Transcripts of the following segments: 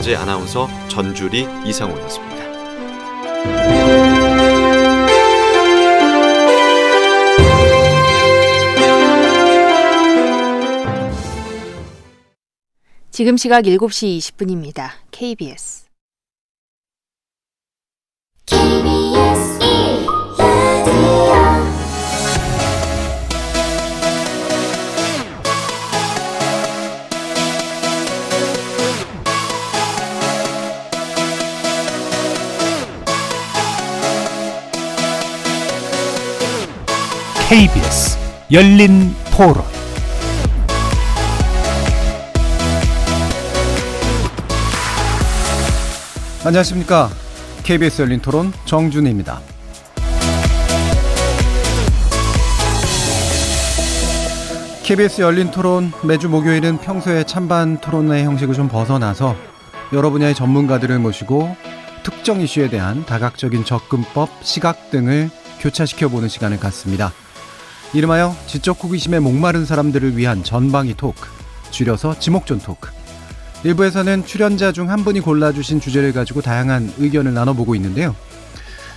아나운서 전주리 이상호였습니다. 지금 시각 7시 20분입니다. KBS KBS 열린 토론. 안녕하십니까. KBS 열린 토론 정준희입니다. KBS 열린 토론 매주 목요일은 평소에 찬반 토론의 형식을 좀 벗어나서 여러 분야의 전문가들을 모시고 특정 이슈에 대한 다각적인 접근법, 시각 등을 교차시켜보는 시간을 갖습니다. 이름하여 지적 호기심에 목마른 사람들을 위한 전방위 토크, 줄여서 지목전 토크. 일부에서는 출연자 중 한 분이 골라주신 주제를 가지고 다양한 의견을 나눠보고 있는데요.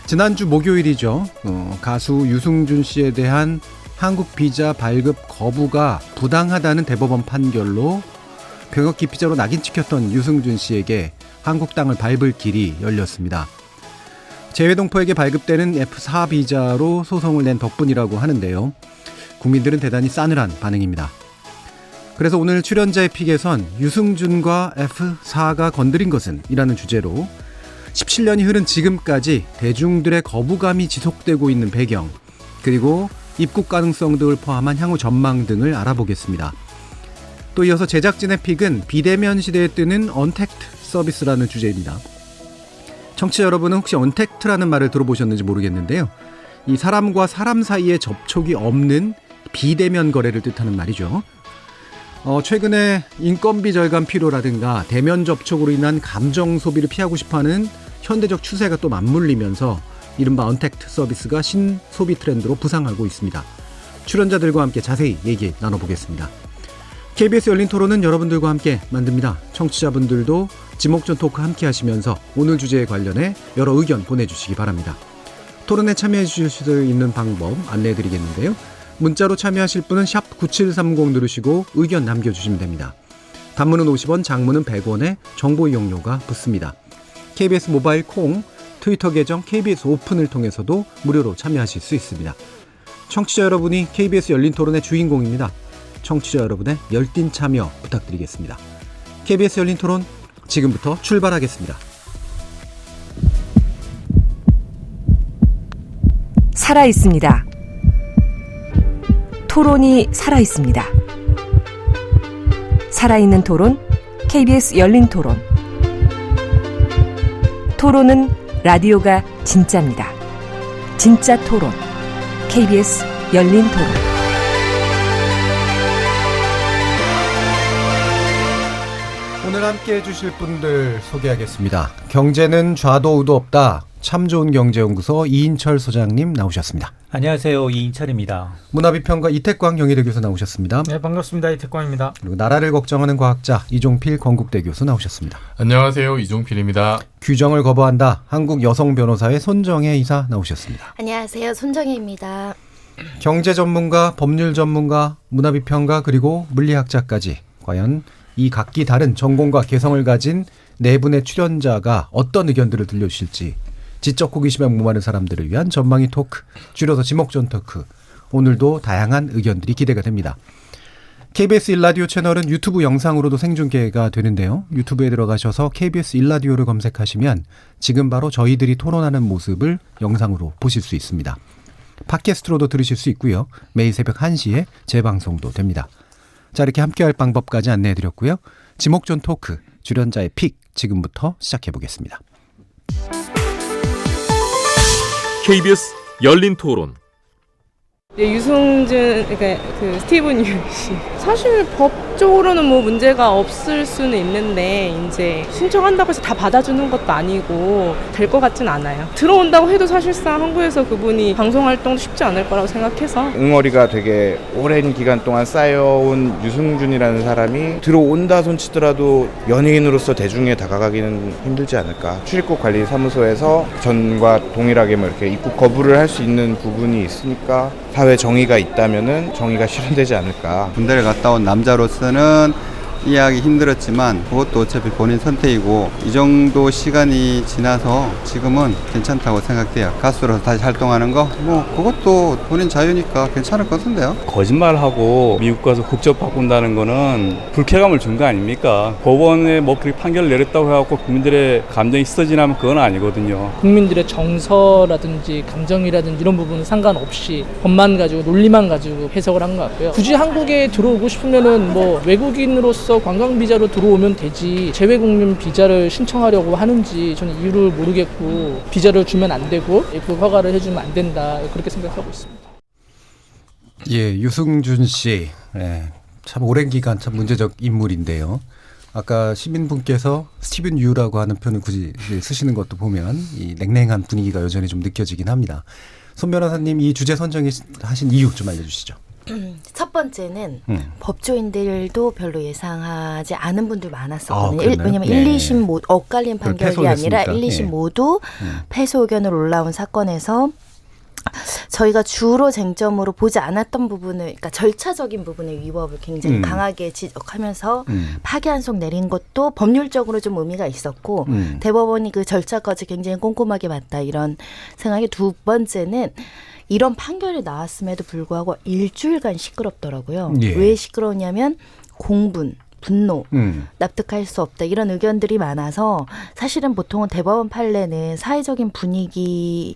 지난주 목요일이죠. 가수 유승준 씨에 대한 한국 비자 발급 거부가 부당하다는 대법원 판결로 병역 기피자로 낙인 찍혔던 유승준 씨에게 한국 땅을 밟을 길이 열렸습니다. 재외동포에게 발급되는 F4 비자로 소송을 낸 덕분이라고 하는데요. 국민들은 대단히 싸늘한 반응입니다. 그래서 오늘 출연자의 픽에선 유승준과 F4가 건드린 것은? 이라는 주제로 17년이 흐른 지금까지 대중들의 거부감이 지속되고 있는 배경, 그리고 입국 가능성 등을 포함한 향후 전망 등을 알아보겠습니다. 또 이어서 제작진의 픽은 비대면 시대에 뜨는 언택트 서비스라는 주제입니다. 청취자 여러분은 혹시 언택트라는 말을 들어보셨는지 모르겠는데요. 이 사람과 사람 사이에 접촉이 없는 비대면 거래를 뜻하는 말이죠. 최근에 인건비 절감 필요라든가 대면 접촉으로 인한 감정 소비를 피하고 싶어하는 현대적 추세가 또 맞물리면서 이른바 언택트 서비스가 신소비 트렌드로 부상하고 있습니다. 출연자들과 함께 자세히 얘기 나눠보겠습니다. KBS 열린 토론은 여러분들과 함께 만듭니다. 청취자분들도 지목전 토크 함께 하시면서 오늘 주제에 관련해 여러 의견 보내주시기 바랍니다. 토론에 참여해 주실 수 있는 방법 안내해 드리겠는데요. 문자로 참여하실 분은 샵 9730 누르시고 의견 남겨주시면 됩니다. 단문은 50원, 장문은 100원에 정보 이용료가 붙습니다. KBS 모바일 콩, 트위터 계정 KBS 오픈을 통해서도 무료로 참여하실 수 있습니다. 청취자 여러분이 KBS 열린 토론의 주인공입니다. 청취자 여러분의 열띤 참여 부탁드리겠습니다. KBS 열린 토론 지금부터 출발하겠습니다. 살아있습니다. 토론이 살아있습니다. 살아있는 토론, KBS 열린 토론. 토론은 라디오가 진짜입니다. 진짜 토론, KBS 열린 토론. 오늘 함께 해주실 분들 소개하겠습니다. 경제는 좌도 우도 없다. 참 좋은 경제연구소 이인철 소장님 나오셨습니다. 안녕하세요. 이인철입니다. 문화비평가 이태광 경희대 교수 나오셨습니다. 네, 반갑습니다. 이태광입니다. 그리고 나라를 걱정하는 과학자 이종필 건국대 교수 나오셨습니다. 안녕하세요. 이종필입니다. 규정을 거부한다. 한국 여성 변호사의 손정혜 이사 나오셨습니다. 안녕하세요. 손정혜입니다. 경제 전문가, 법률 전문가, 문화비평가 그리고 물리학자까지 과연 이 각기 다른 전공과 개성을 가진 네 분의 출연자가 어떤 의견들을 들려주실지 지적 호기심에 목마른 사람들을 위한 전방위 토크, 줄여서 지목전 토크. 오늘도 다양한 의견들이 기대가 됩니다. KBS 1라디오 채널은 유튜브 영상으로도 생중계가 되는데요. 유튜브에 들어가셔서 KBS 1라디오를 검색하시면 지금 바로 저희들이 토론하는 모습을 영상으로 보실 수 있습니다. 팟캐스트로도 들으실 수 있고요. 매일 새벽 1시에 재방송도 됩니다. 자, 이렇게 함께할 방법까지 안내해드렸고요. 지목전 토크, 출연자의 픽 지금부터 시작해보겠습니다. KBS 열린 토론. 유승준, 그러니까 그 스티븐 유 씨 사실 법적으로는 뭐 문제가 없을 수는 있는데 이제 신청한다고 해서 다 받아주는 것도 아니고 될 것 같진 않아요. 들어온다고 해도 사실상 한국에서 그분이 방송활동도 쉽지 않을 거라고 생각해서 응어리가 되게 오랜 기간 동안 쌓여온 유승준이라는 사람이 들어온다 손치더라도 연예인으로서 대중에 다가가기는 힘들지 않을까. 출입국 관리 사무소에서 전과 동일하게 뭐 이렇게 입국 거부를 할 수 있는 부분이 있으니까 사회 정의가 있다면은 정의가 실현되지 않을까. 군대를 갔다 온 남자로서는 이해하기 힘들었지만 그것도 어차피 본인 선택이고 이 정도 시간이 지나서 지금은 괜찮다고 생각돼요. 가수로서 다시 활동하는 거 뭐 그것도 본인 자유니까 괜찮을 것 같은데요. 거짓말하고 미국 가서 국적 바꾼다는 거는 불쾌감을 준 거 아닙니까? 법원에 뭐 그렇게 판결을 내렸다고 해갖고 국민들의 감정이 쏟아지나면 그건 아니거든요. 국민들의 정서라든지 감정이라든지 이런 부분은 상관없이 법만 가지고 논리만 가지고 해석을 한 것 같고요. 굳이 한국에 들어오고 싶으면은 뭐 외국인으로서 관광 비자로 들어오면 되지 재외국민 비자를 신청하려고 하는지 저는 이유를 모르겠고 비자를 주면 안 되고 그 허가를 해주면 안 된다 그렇게 생각하고 있습니다. 예, 유승준 씨. 예, 참 오랜 기간 참 문제적 인물인데요. 아까 시민분께서 스티븐 유라고 하는 표현을 굳이 쓰시는 것도 보면 이 냉랭한 분위기가 여전히 좀 느껴지긴 합니다. 손 변호사님 이 주제 선정하신 이유 좀 알려주시죠. 첫 번째는 법조인들도 별로 예상하지 않은 분들 많았었거든요. 왜냐하면 네. 1, 2심 모두 엇갈린 판결이 아니라 1, 2심 예. 모두 패소 의견으로 올라온 사건에서 저희가 주로 쟁점으로 보지 않았던 부분을, 그러니까 절차적인 부분의 위법을 굉장히 강하게 지적하면서 파기환송 내린 것도 법률적으로 좀 의미가 있었고 대법원이 그 절차까지 굉장히 꼼꼼하게 봤다 이런 생각이. 두 번째는 이런 판결이 나왔음에도 불구하고 일주일간 시끄럽더라고요. 예. 왜 시끄러우냐면 공분, 분노, 납득할 수 없다 이런 의견들이 많아서 사실은 보통은 대법원 판례는 사회적인 분위기를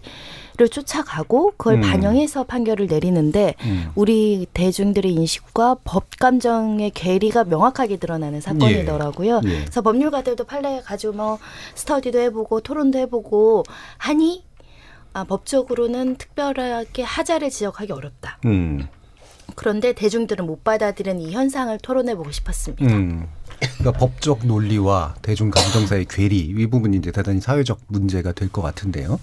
쫓아가고 그걸 반영해서 판결을 내리는데 우리 대중들의 인식과 법 감정의 괴리가 명확하게 드러나는 사건이더라고요. 예. 그래서 법률가들도 판례 가지고 뭐 스터디도 해보고 토론도 해보고 하니 법적으로는 특별하게 하자를 지적하기 어렵다. 그런데 대중들은 못 받아들이는 이 현상을 토론해보고 싶었습니다. 그러니까 법적 논리와 대중 감정 사이의 괴리 이 부분이 이제 대단히 사회적 문제가 될 것 같은데요.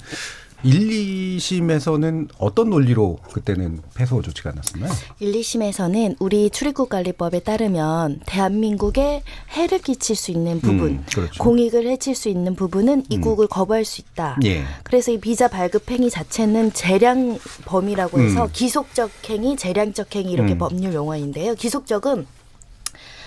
1, 2심에서는 어떤 논리로 그때는 패소 조치가 났었나요? 1, 2심에서는 우리 출입국관리법에 따르면 대한민국에 해를 끼칠 수 있는 부분, 그렇죠. 공익을 해칠 수 있는 부분은 입국을 거부할 수 있다. 예. 그래서 이 비자 발급 행위 자체는 재량 범위라고 해서 기속적 행위, 재량적 행위 이렇게 법률 용어인데요. 기속적은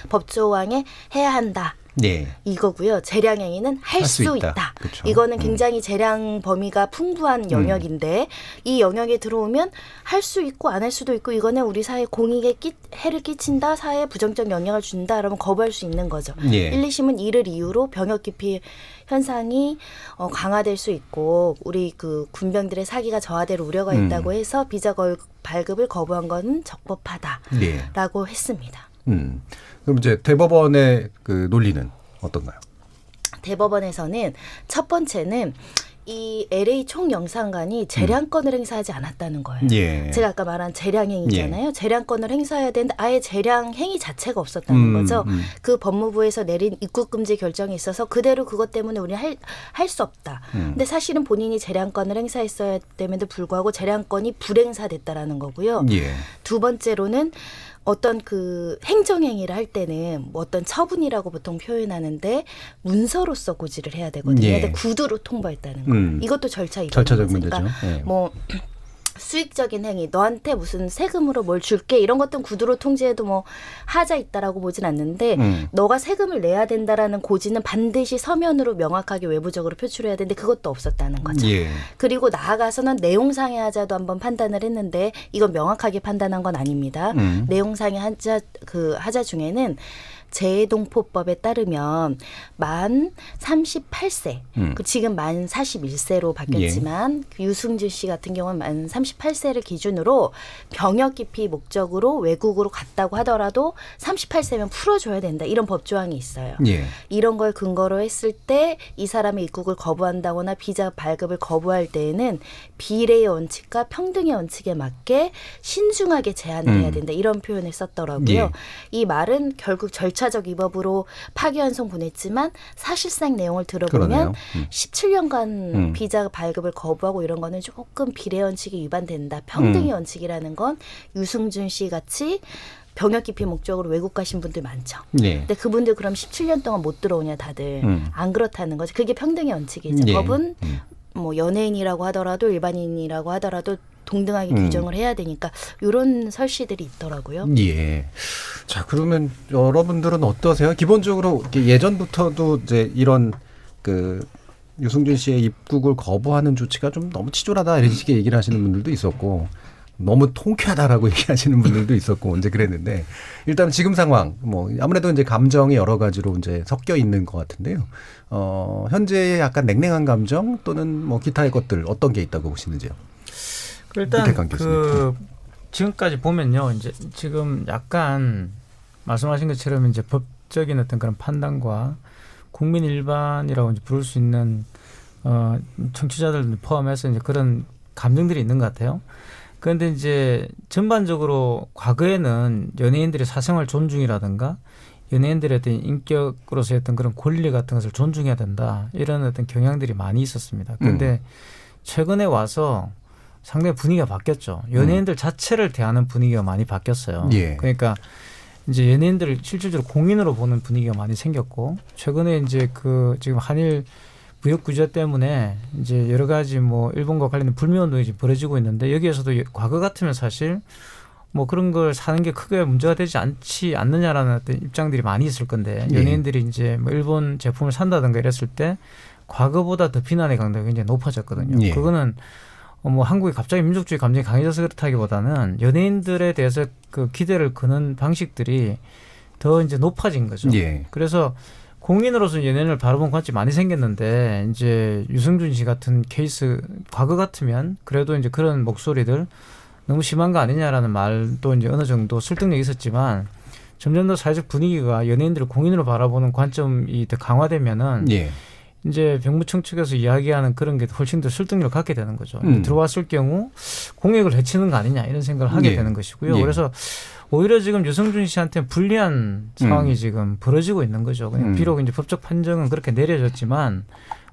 법조항에 해야 한다. 네. 이거고요. 재량 행위는 할 수 있다. 그렇죠. 이거는 굉장히 재량 범위가 풍부한 영역인데 이 영역에 들어오면 할 수 있고 안 할 수도 있고 이거는 우리 사회 공익에 해를 끼친다. 사회에 부정적 영향을 준다. 그러면 거부할 수 있는 거죠. 예. 1, 2심은 이를 이유로 병역 기피 현상이 강화될 수 있고 우리 그 군병들의 사기가 저하될 우려가 있다고 해서 비자 발급을 거부한 것은 적법하다라고 했습니다. 그럼 이제 대법원의 그 논리는 어떤가요? 대법원에서는 첫 번째는 이 LA 총영사관이 재량권을 행사하지 않았다는 거예요. 예. 제가 아까 말한 재량행위잖아요. 재량권을 행사해야 되는데 아예 재량행위 자체가 없었다는 거죠. 그 법무부에서 내린 입국금지 결정이 있어서 그대로 그것 때문에 우리는 할 수 없다. 근데 사실은 본인이 재량권을 행사했어야 됨에도 불구하고 재량권이 불행사됐다라는 거고요. 예. 두 번째로는 어떤 그 행정행위를 할 때는 뭐 어떤 처분이라고 보통 표현하는데 문서로서 고지를 해야 되거든요. 예. 근데 구두로 통보했다는 거. 이것도 절차적 문제죠. 예. 뭐 수익적인 행위, 너한테 무슨 세금으로 뭘 줄게 이런 것들은 구두로 통지해도 뭐 하자 있다라고 보진 않는데 너가 세금을 내야 된다라는 고지는 반드시 서면으로 명확하게 외부적으로 표출해야 되는데 그것도 없었다는 거죠. 예. 그리고 나아가서는 내용상의 하자도 한번 판단을 했는데 이건 명확하게 판단한 건 아닙니다. 내용상의 하자 중에는 재해동포법에 따르면 만 38세, 지금 만 41세로 바뀌었지만 유승준 씨 같은 경우는 만 38세를 기준으로 병역 기피 목적으로 외국으로 갔다고 하더라도 38세면 풀어줘야 된다. 이런 법조항이 있어요. 예. 이런 걸 근거로 했을 때 이 사람의 입국을 거부한다거나 비자 발급을 거부할 때에는 비례의 원칙과 평등의 원칙에 맞게 신중하게 제한을 해야 된다. 이런 표현을 썼더라고요. 예. 이 말은 결국 절차적 위법으로 파기환송 보냈지만 사실상 내용을 들어보면 17년간 비자 발급을 거부하고 이런 거는 조금 비례 원칙이 위반된다. 평등의 원칙이라는 건 유승준 씨 같이 병역 기피 목적으로 외국 가신 분들 많죠. 네. 근데 그분들 그럼 17년 동안 못 들어오냐 다들. 안 그렇다는 거죠. 그게 평등의 원칙이죠. 예. 법은 뭐 연예인이라고 하더라도 일반인이라고 하더라도 동등하게 규정을 해야 되니까 이런 설시들이 있더라고요. 예. 자, 그러면 여러분들은 어떠세요? 기본적으로 예전부터도 이제 이런 그 유승준 씨의 입국을 거부하는 조치가 좀 너무 치졸하다 이런 식의 얘기를 하시는 분들도 있었고 너무 통쾌하다라고 얘기하시는 분들도 있었고 이제 그랬는데 일단 지금 상황 뭐 아무래도 이제 감정이 여러 가지로 이제 섞여 있는 것 같은데요. 현재의 약간 냉랭한 감정 또는 뭐 기타의 것들 어떤 게 있다고 보시는지요? 일단 지금까지 보면요, 이제 지금 약간 말씀하신 것처럼 이제 법적인 어떤 그런 판단과 국민 일반이라고 이제 부를 수 있는 청취자들 포함해서 이제 그런 감정들이 있는 것 같아요. 그런데 이제 전반적으로 과거에는 연예인들의 사생활 존중이라든가 연예인들의 어떤 인격으로서의 어떤 그런 권리 같은 것을 존중해야 된다 이런 어떤 경향들이 많이 있었습니다. 그런데 최근에 와서 상당히 분위기가 바뀌었죠. 연예인들 자체를 대하는 분위기가 많이 바뀌었어요. 예. 그러니까 이제 연예인들을 실질적으로 공인으로 보는 분위기가 많이 생겼고 최근에 이제 그 지금 한일 무역 규제 때문에 이제 여러 가지 뭐 일본과 관련된 불매 운동이 지금 벌어지고 있는데 여기에서도 과거 같으면 사실 뭐 그런 걸 사는 게 크게 문제가 되지 않느냐라는 어떤 입장들이 많이 있을 건데 연예인들이 이제 뭐 일본 제품을 산다든가 이랬을 때 과거보다 더 비난의 강도가 굉장히 높아졌거든요. 예. 그거는 뭐 한국이 갑자기 민족주의 감정이 강해져서 그렇다기보다는 연예인들에 대해서 그 기대를 거는 방식들이 더 이제 높아진 거죠. 예. 그래서 공인으로서 연예인을 바라본 관점이 많이 생겼는데 이제 유승준 씨 같은 케이스 과거 같으면 그래도 이제 그런 목소리들 너무 심한 거 아니냐라는 말도 이제 어느 정도 설득력이 있었지만 점점 더 사회적 분위기가 연예인들을 공인으로 바라보는 관점이 더 강화되면은 예. 이제 병무청 측에서 이야기하는 그런 게 훨씬 더 설득력을 갖게 되는 거죠. 들어왔을 경우 공익을 해치는 거 아니냐 이런 생각을 하게 되는 것이고요. 그래서 오히려 지금 유승준 씨한테 불리한 상황이 지금 벌어지고 있는 거죠. 그냥 비록 이제 법적 판정은 그렇게 내려졌지만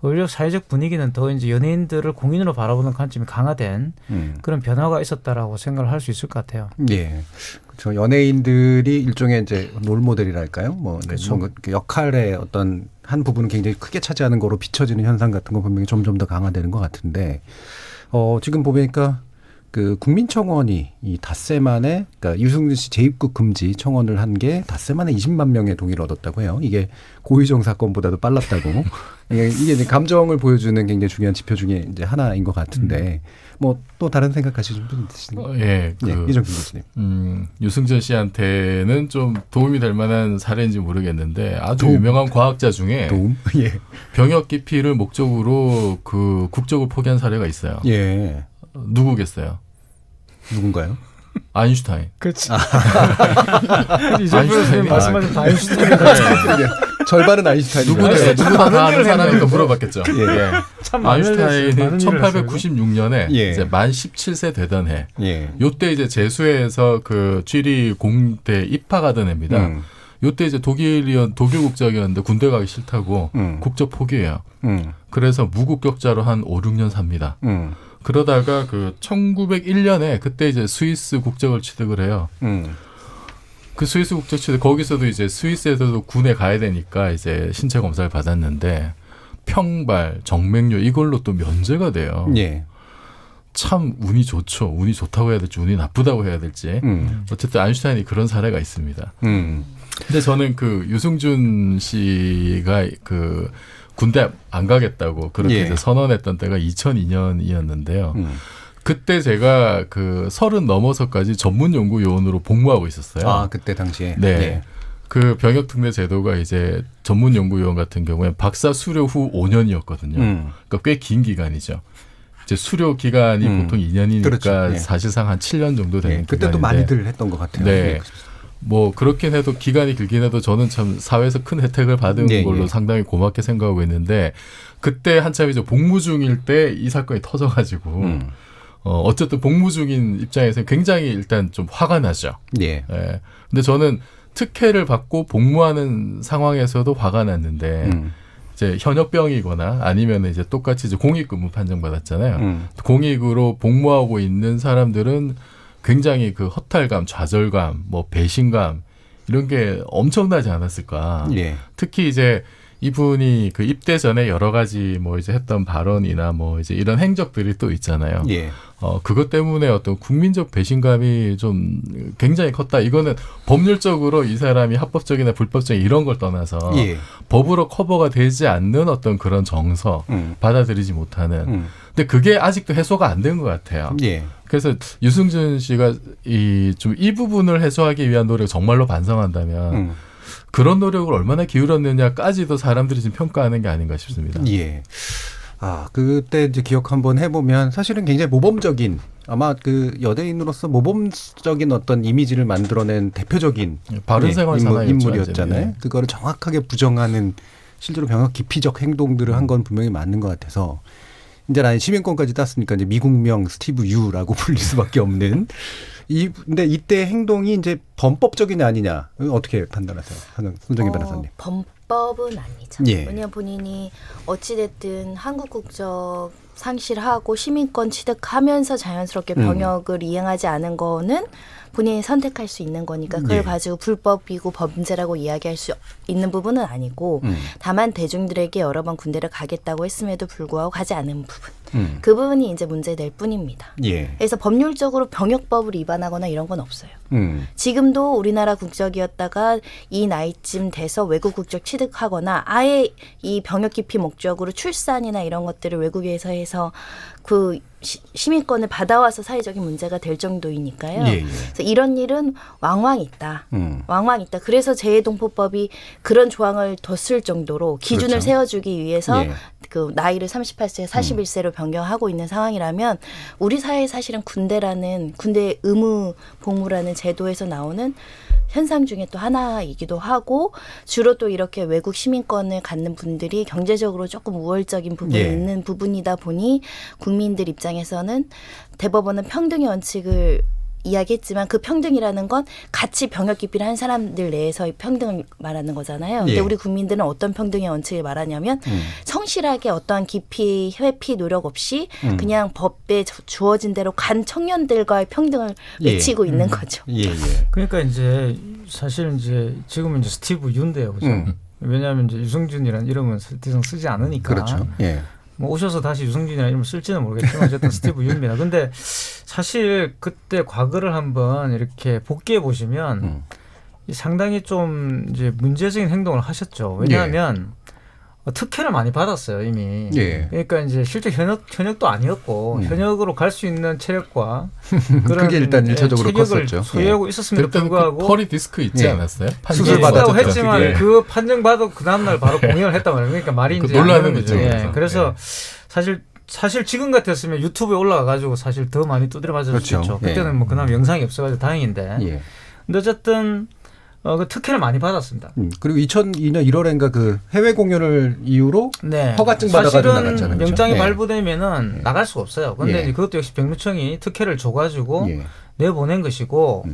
오히려 사회적 분위기는 더 이제 연예인들을 공인으로 바라보는 관점이 강화된 그런 변화가 있었다라고 생각을 할 수 있을 것 같아요. 예. 그렇죠. 연예인들이 일종의 이제 롤모델이랄까요? 뭐 그렇죠. 뭔가 역할의 어떤 한 부분은 굉장히 크게 차지하는 거로 비춰지는 현상 같은 거 분명히 점점 더 강화되는 것 같은데 지금 보니까 그 국민청원이 이 닷새 만에 그러니까 유승준 씨 재입국 금지 청원을 한 게 닷새 만에 20만 명의 동의를 얻었다고 해요. 이게 고의정 사건보다도 빨랐다고. 이게 이제 감정을 보여주는 굉장히 중요한 지표 중에 이제 하나인 것 같은데 뭐 또 다른 생각하시는 분 있으신가요? 예, 이정균 교수님. 유승준 씨한테는 좀 도움이 될 만한 사례인지 모르겠는데 아주 유명한 과학자 중에 예. 병역 기피를 목적으로 그 국적을 포기한 사례가 있어요. 예. 누구겠어요? 누군가요? 아인슈타인. 그렇지. 이정표님 말씀하신 다 아인슈타인. 절반은 아인슈타인. 누구나 다 아는 사람이니까 물어봤겠죠. 예. 참 아인슈타인은 1896년에 예. 이제 만 17세 되던 해. 예. 요때 이제 재수해서 그 취리 공대 입학하던 해입니다. 요때 이제 독일 국적이었는데 군대 가기 싫다고 국적 포기해요. 그래서 무국격자로 한 5, 6년 삽니다. 그러다가 그 1901년에 그때 이제 스위스 국적을 취득을 해요. 그 스위스 국적 취득 거기서도 이제 스위스에서도 군에 가야 되니까 이제 신체 검사를 받았는데 평발, 정맥류 이걸로 또 면제가 돼요. 예. 참 운이 좋죠. 운이 좋다고 해야 될지 운이 나쁘다고 해야 될지. 어쨌든 아인슈타인이 그런 사례가 있습니다. 근데 저는 그 유승준 씨가 그 군대 안 가겠다고 그렇게 이제 선언했던 때가 2002년이었는데요. 그때 제가 그 30 넘어서까지 전문 연구 요원으로 복무하고 있었어요. 아, 그때 당시에. 네. 그 병역 특례 제도가 이제 전문 연구위원 같은 경우에 박사 수료 후 5년이었거든요. 그러니까 꽤 긴 기간이죠. 이제 수료 기간이 보통 2년이니까 그렇죠. 예. 사실상 한 7년 정도 되는 기간인데. 그때 또 많이들 했던 것 같아요. 네. 뭐 그렇긴 해도 기간이 길긴 해도 저는 참 사회에서 큰 혜택을 받은 걸로 상당히 고맙게 생각하고 있는데 그때 한참 이제 복무 중일 때 이 사건이 터져가지고 어쨌든 복무 중인 입장에서 굉장히 일단 좀 화가 나죠. 예. 예. 근데 저는 특혜를 받고 복무하는 상황에서도 화가 났는데 이제 현역병이거나 아니면 이제 똑같이 이제 공익근무 판정받았잖아요. 공익으로 복무하고 있는 사람들은 굉장히 그 허탈감, 좌절감, 뭐 배신감 이런 게 엄청나지 않았을까. 예. 특히 이제 이분이 그 입대 전에 여러 가지 뭐 이제 했던 발언이나 뭐 이제 이런 행적들이 또 있잖아요. 예. 그것 때문에 어떤 국민적 배신감이 좀 굉장히 컸다. 이거는 법률적으로 이 사람이 합법적이나 불법적인 이런 걸 떠나서 법으로 커버가 되지 않는 어떤 그런 정서 받아들이지 못하는. 근데 그게 아직도 해소가 안 된 것 같아요. 예. 그래서 유승준 씨가 이 부분을 해소하기 위한 노력을 정말로 반성한다면 그런 노력을 얼마나 기울였느냐까지도 사람들이 지금 평가하는 게 아닌가 싶습니다. 예. 그때 이제 기억 한번 해보면 사실은 굉장히 모범적인 아마 그 여대인으로서 모범적인 어떤 이미지를 만들어낸 대표적인 바른생활 사나이였죠, 인물이었잖아요. 완전히. 그거를 정확하게 부정하는 실제로 병역 기피적 행동들을 한 건 분명히 맞는 것 같아서 이제 나는 시민권까지 땄으니까 이제 미국명 스티브 유라고 불릴 수밖에 없는 근데 이때 행동이 이제 범법적이냐 아니냐 어떻게 판단하세요, 손정희 변호사님? 범법은 아니죠. 예. 왜냐하면 본인이 어찌됐든 한국 국적 상실하고 시민권 취득하면서 자연스럽게 병역을 이행하지 않은 거는 본인이 선택할 수 있는 거니까 그걸 가지고 불법이고 범죄라고 이야기할 수 있는 부분은 아니고 다만 대중들에게 여러 번 군대를 가겠다고 했음에도 불구하고 가지 않은 부분. 그 부분이 이제 문제될 뿐입니다. 예. 그래서 법률적으로 병역법을 위반하거나 이런 건 없어요. 지금도 우리나라 국적이었다가 이 나이쯤 돼서 외국 국적 취득하거나 아예 이 병역 기피 목적으로 출산이나 이런 것들을 외국에서 해서 그 시민권을 받아와서 사회적인 문제가 될 정도이니까요. 그래서 이런 일은 왕왕 있다. 왕왕 있다. 그래서 재해동포법이 그런 조항을 뒀을 정도로 기준을 세워주기 위해서 그 나이를 38세, 41세로 변경하고 있는 상황이라면 우리 사회에 사실은 군대라는 군대 의무 복무라는 제도에서 나오는 현상 중에 또 하나이기도 하고 주로 또 이렇게 외국 시민권을 갖는 분들이 경제적으로 조금 우월적인 부분이 있는 부분이다 보니 국민들 입장에서는 대법원은 평등의 원칙을 이야기했지만 그 평등이라는 건 같이 병역 기피를 한 사람들 내에서의 평등을 말하는 거잖아요. 근데 우리 국민들은 어떤 평등의 원칙을 말하냐면 성실하게 어떠한 기피, 회피 노력 없이 그냥 법에 주어진 대로 간 청년들과의 평등을 외치고 있는 거죠. 그러니까 이제 사실 이제 지금은 이제 스티브 유인데요, 그죠? 왜냐하면 이제 유승준이라는 이름은 설대성 쓰지 않으니까. 그렇죠. 뭐 오셔서 다시 유승준이라는 이름을 쓸지는 모르겠지만 어쨌든 스티브 유입니다. 근데 사실 그때 과거를 한번 이렇게 복귀해 보시면 상당히 좀 이제 문제적인 행동을 하셨죠. 왜냐하면 특혜를 많이 받았어요 이미. 그러니까 이제 실제 현역도 아니었고 현역으로 갈 수 있는 체력과 그런 그게 일단 1차적으로 컸었죠. 소유하고 있었음에도 불구하고 그 허리 디스크 있지 않았어요? 수술 받았다고 했지만 그 판정 받고 그 다음날 바로 공연을 했단 말이에요. 그러니까 말이 이제 놀라는 거죠. 그래서 사실 지금 같았으면 유튜브에 올라가가지고 사실 더 많이 두드려 맞을 수 있죠. 그때는 뭐 그나마 영상이 없어가지고 다행인데. 근데 어쨌든 그 특혜를 많이 받았습니다. 그리고 2002년 1월인가 그 해외 공연을 이유로 허가증 받아가지고 나갔잖아요. 사실은 영장이 발부되면은 나갈 수가 없어요. 그런데 그것도 역시 병무청이 특혜를 줘가지고 내보낸 것이고.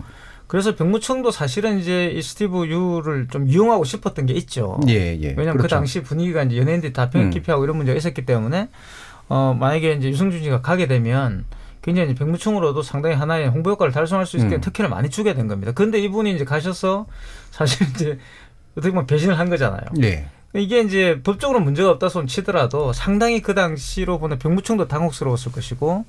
그래서 병무청도 사실은 이제 이 스티브 유를 좀 이용하고 싶었던 게 있죠. 왜냐하면 그 당시 분위기가 이제 연예인들이 다 병역 기피하고 이런 문제가 있었기 때문에 만약에 이제 유승준 씨가 가게 되면 굉장히 병무청으로도 상당히 하나의 홍보 효과를 달성할 수 있게 특혜를 많이 주게 된 겁니다. 그런데 이분이 이제 가셔서 사실 이제 어떻게 보면 배신을 한 거잖아요. 이게 이제 법적으로 문제가 없다 손 치더라도 상당히 그 당시로 보면 병무청도 당혹스러웠을 것이고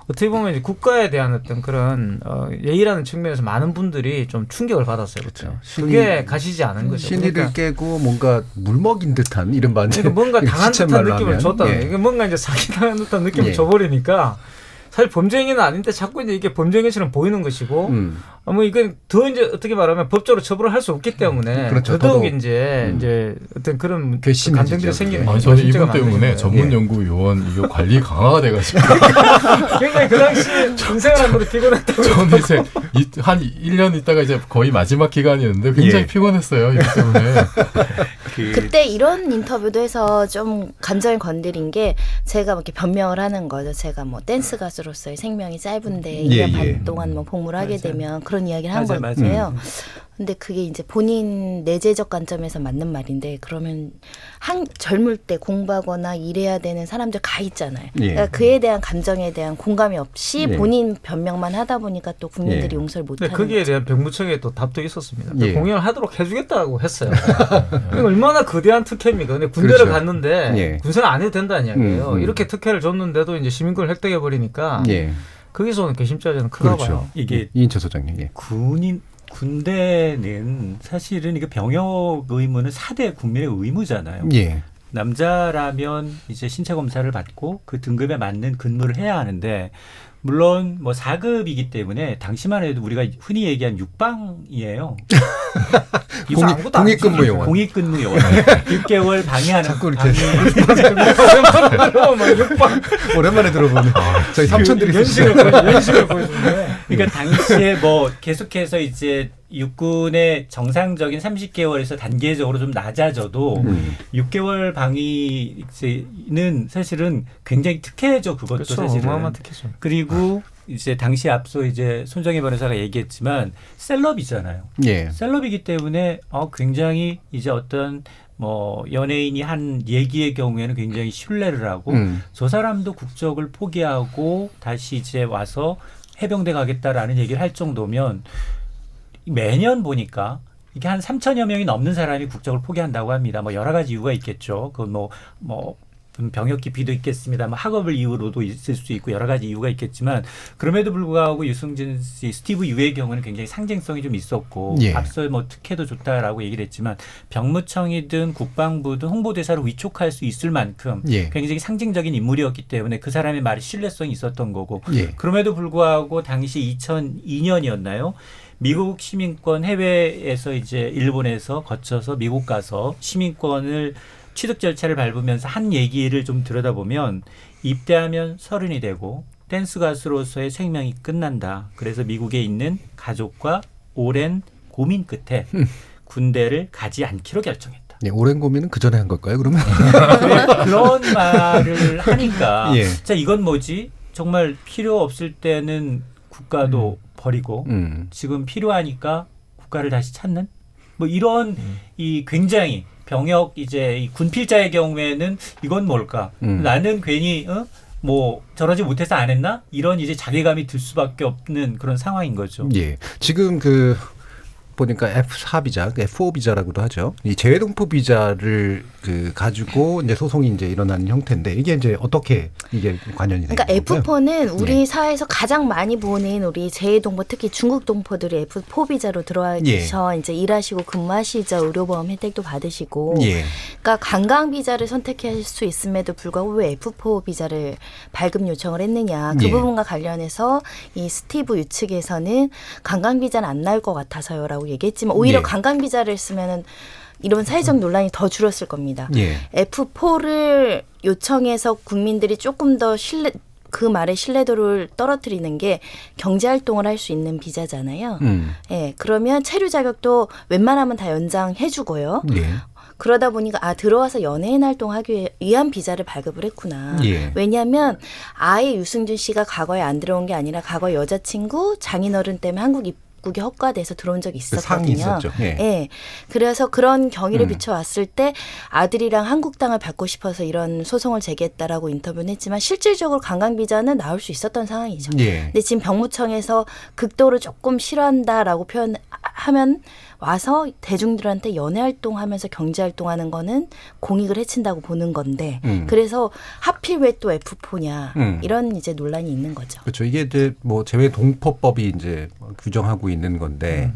어떻게 보면 이제 국가에 대한 어떤 그런 예의라는 측면에서 많은 분들이 좀 충격을 받았어요. 그렇죠. 그게 가시지 않은 거죠. 신의를 그러니까 깨고 뭔가 물먹인 듯한 이런 반응. 그러니까 뭔가 당한 듯한 느낌을 줬다는 거예요. 뭔가 이제 사기당한 듯한 느낌을 줘버리니까 사실 범죄 행위는 아닌데 자꾸 이제 이게 범죄 행위처럼 보이는 것이고 뭐 이건 더 이제 어떻게 말하면 법적으로 처벌을 할 수 없기 때문에 그렇죠. 더더욱 이제 어떤 그런 감정들이 생기는. 아니 저는 이분 때문에 전문 연구 요원 이거 관리 강화가 돼가지고 굉장히 그 당시에 군생활하면서 피곤했다고. 저는 이제 한 1년 있다가 이제 거의 마지막 기간이었는데 굉장히 피곤했어요. 이것 때문에. 그때 이런 인터뷰도 해서 좀 감정을 건드린 게 제가 뭐 이렇게 변명을 하는 거죠. 제가 뭐 댄스 가수로서의 생명이 짧은데 2년 반 동안 뭐 복무를 하게 되면 그런 이야기를 한 거예요. 근데 그게 이제 본인 내재적 관점에서 맞는 말인데 그러면 젊을 때 공부하거나 일해야 되는 사람들 가 있잖아요. 그러니까 그에 대한 감정에 대한 공감이 없이 본인 변명만 하다 보니까 또 국민들이 용서를 못하는 거죠. 거기에 대한 병무청의 또 답도 있었습니다. 공연을 하도록 해주겠다고 했어요. 얼마나 거대한 특혜입니까? 근데 군대를 갔는데 군생활 안 해도 된다는 이야기예요. 이렇게 특혜를 줬는데도 이제 시민권을 획득해 버리니까 거기서 오는 괘씸죄는 크다 봐요. 이게 이인철 소장님. 군대는 사실은 이게 병역 의무는 4대 국민의 의무잖아요. 남자라면 이제 신체 검사를 받고 그 등급에 맞는 근무를 해야 하는데 물론 뭐 4급이기 때문에 당시만 해도 우리가 흔히 얘기한 육방이에요. 공익근무 요원. 공익근무 요원. 6개월 방해하는. 자꾸 이렇게. 오랜만에 들어보는. 저희 삼촌들이 연식을 보여주는데. 그러니까 당시에 뭐 계속해서 이제 육군의 정상적인 30개월에서 단계적으로 좀 낮아져도 6개월 방위는 사실은 굉장히 특혜죠. 그것도 그렇죠. 사실은. 어마어마한 특혜죠. 그리고 이제 당시 앞서 이제 손정희 변호사가 얘기했지만 셀럽이잖아요. 셀럽이기 때문에 굉장히 이제 어떤 뭐 연예인이 한 얘기의 경우에는 굉장히 신뢰를 하고 저 사람도 국적을 포기하고 다시 이제 와서 해병대 가겠다라는 얘기를 할 정도면 매년 보니까 이게 한 3천여 명이 넘는 사람이 국적을 포기한다고 합니다. 뭐 여러 가지 이유가 있겠죠. 그 뭐 병역 기피도 있겠습니다. 뭐 학업을 이유로도 있을 수 있고 여러 가지 이유가 있겠지만 그럼에도 불구하고 유승진 씨, 스티브 유의 경우는 굉장히 상징성이 좀 있었고 앞서 뭐 특혜도 좋다라고 얘기를 했지만 병무청이든 국방부든 홍보대사를 위촉할 수 있을 만큼 굉장히 상징적인 인물이었기 때문에 그 사람의 말이 신뢰성이 있었던 거고 그럼에도 불구하고 당시 2002년이었나요? 미국 시민권 해외에서 이제 일본에서 거쳐서 미국 가서 시민권을 취득 절차를 밟으면서 한 얘기를 좀 들여다보면 입대하면 30이 되고 댄스 가수로서의 생명이 끝난다. 그래서 미국에 있는 가족과 오랜 고민 끝에 군대를 가지 않기로 결정했다. 오랜 고민은 그 전에 한 걸까요? 그러면 그런 말을 하니까 자 이건 뭐지? 정말 필요 없을 때는 국가도 버리고 지금 필요하니까 국가를 다시 찾는 뭐 이런 이 굉장히 병역 이제 이 군필자의 경우에는 이건 뭘까? 나는 괜히 뭐 저러지 못해서 안 했나? 이런 이제 자괴감이 들 수밖에 없는 그런 상황인 거죠. 지금 보니까 F4 비자, F5 비자라고도 하죠. 이 재외동포 비자를 가지고 이제 소송이 이제 일어나는 형태인데 이게 이제 어떻게 이게 관련이 되는 그러니까 건가요? F4는 우리 사회에서 가장 많이 보는 우리 재외동포 특히 중국 동포들이 F4 비자로 들어와서 이제 일하시고 근무하시자 의료보험 혜택도 받으시고 그러니까 관광 비자를 선택할 수 있음에도 불구하고 왜 F4 비자를 발급 요청을 했느냐 그 부분과 관련해서 이 스티브 유 측에서는 관광 비자는 안 나올 것 같아서요라고 얘기했지만 오히려 관광 비자를 쓰면은 이런 사회적 논란이 더 줄었을 겁니다. F4를 요청해서 국민들이 조금 더 그 말의 신뢰도를 떨어뜨리는 게 경제활동을 할 수 있는 비자잖아요. 그러면 체류 자격도 웬만하면 다 연장해주고요. 그러다 보니까 들어와서 연예인 활동하기 위한 비자를 발급을 했구나. 왜냐하면 아예 유승준 씨가 과거에 안 들어온 게 아니라 과거 여자친구 장인어른 때문에 한국 입국이 허가돼서 들어온 적이 있었거든요. 있었죠. 그래서 그런 경위를 비춰왔을 때 아들이랑 한국 땅을 받고 싶어서 이런 소송을 제기했다라고 인터뷰는 했지만 실질적으로 관광 비자는 나올 수 있었던 상황이죠. 근데 지금 병무청에서 극도로 조금 싫어한다라고 표현하면 와서 대중들한테 연애활동하면서 경제활동하는 거는 공익을 해친다고 보는 건데 그래서 하필 왜 또 F4냐 이런 이제 논란이 있는 거죠. 그렇죠. 이게 이제 뭐 재외동포법이 이제 규정하고 있는 건데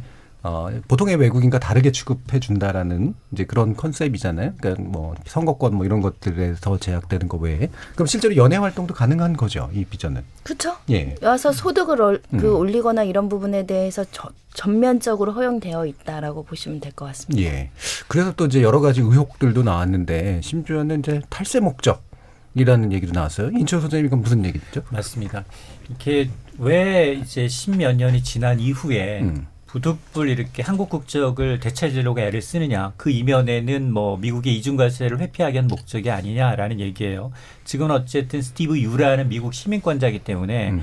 보통의 외국인과 다르게 취급해 준다라는 이제 그런 컨셉이잖아요. 그러니까 뭐 선거권 뭐 이런 것들에서 제약되는 거 외에 그럼 실제로 연애 활동도 가능한 거죠, 이 비전은. 그렇죠. 예. 와서 소득을 올리거나 이런 부분에 대해서 전면적으로 허용되어 있다라고 보시면 될 것 같습니다. 예. 그래서 또 이제 여러 가지 의혹들도 나왔는데 심지어는 이제 탈세 목적이라는 얘기도 나왔어요. 인천 소장님 이건 무슨 얘기죠? 맞습니다. 이렇게 왜 이제 십몇 년이 지난 이후에 부득불 이렇게 한국 국적을 되찾으려고 애를 쓰느냐. 그 이면에는 뭐 미국의 이중과세를 회피하기 위한 목적이 아니냐라는 얘기예요. 지금 어쨌든 스티브 유라는 미국 시민권자이기 때문에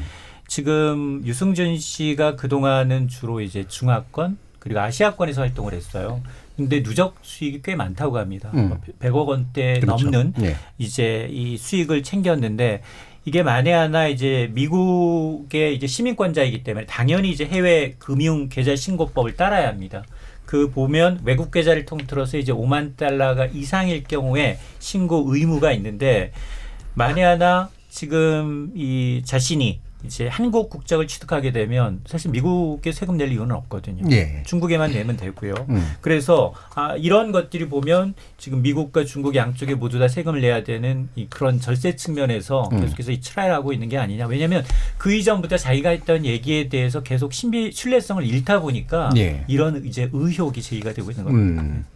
지금 유승준 씨가 그동안은 주로 이제 중화권 그리고 아시아권에서 활동을 했어요. 근데 누적 수익이 꽤 많다고 합니다. 100억 원대 그렇죠. 넘는 예. 이제 이 수익을 챙겼는데 이게 만에 하나 이제 미국의 이제 시민권자이기 때문에 당연히 이제 해외 금융 계좌 신고법을 따라야 합니다. 그 보면 외국 계좌를 통틀어서 이제 5만 달러가 이상일 경우에 신고 의무가 있는데 만에 하나 지금 이 자신이 이제 한국 국적을 취득하게 되면 사실 미국에 세금 낼 이유는 없거든요. 예. 중국에만 내면 되고요. 그래서 이런 것들이 보면 지금 미국과 중국 양쪽에 모두 다 세금을 내야 되는 이 그런 절세 측면에서 계속해서 이 트라이하고 있는 게 아니냐. 왜냐하면 그 이전부터 자기가 했던 얘기에 대해서 계속 신뢰성을 잃다 보니까 예. 이런 이제 의혹이 제기가 되고 있는 겁니다.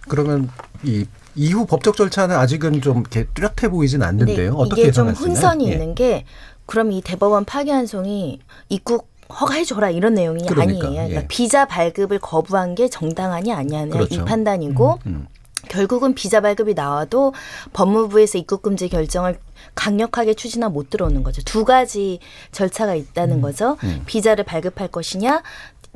그러면 이 이후 법적 절차는 아직은 좀 이렇게 뚜렷해 보이진 않는데요. 어떻게 이게 좀 예상하시나요? 혼선이 예. 있는 게 그럼 이 대법원 파기환송이 입국 허가해줘라 이런 내용이 그러니까, 아니에요. 그러니까 예. 비자 발급을 거부한 게 정당하냐 아니냐 그렇죠. 이 판단이고 결국은 비자 발급이 나와도 법무부에서 입국금지 결정을 강력하게 추진하 못 들어오는 거죠. 두 가지 절차가 있다는 거죠. 비자를 발급할 것이냐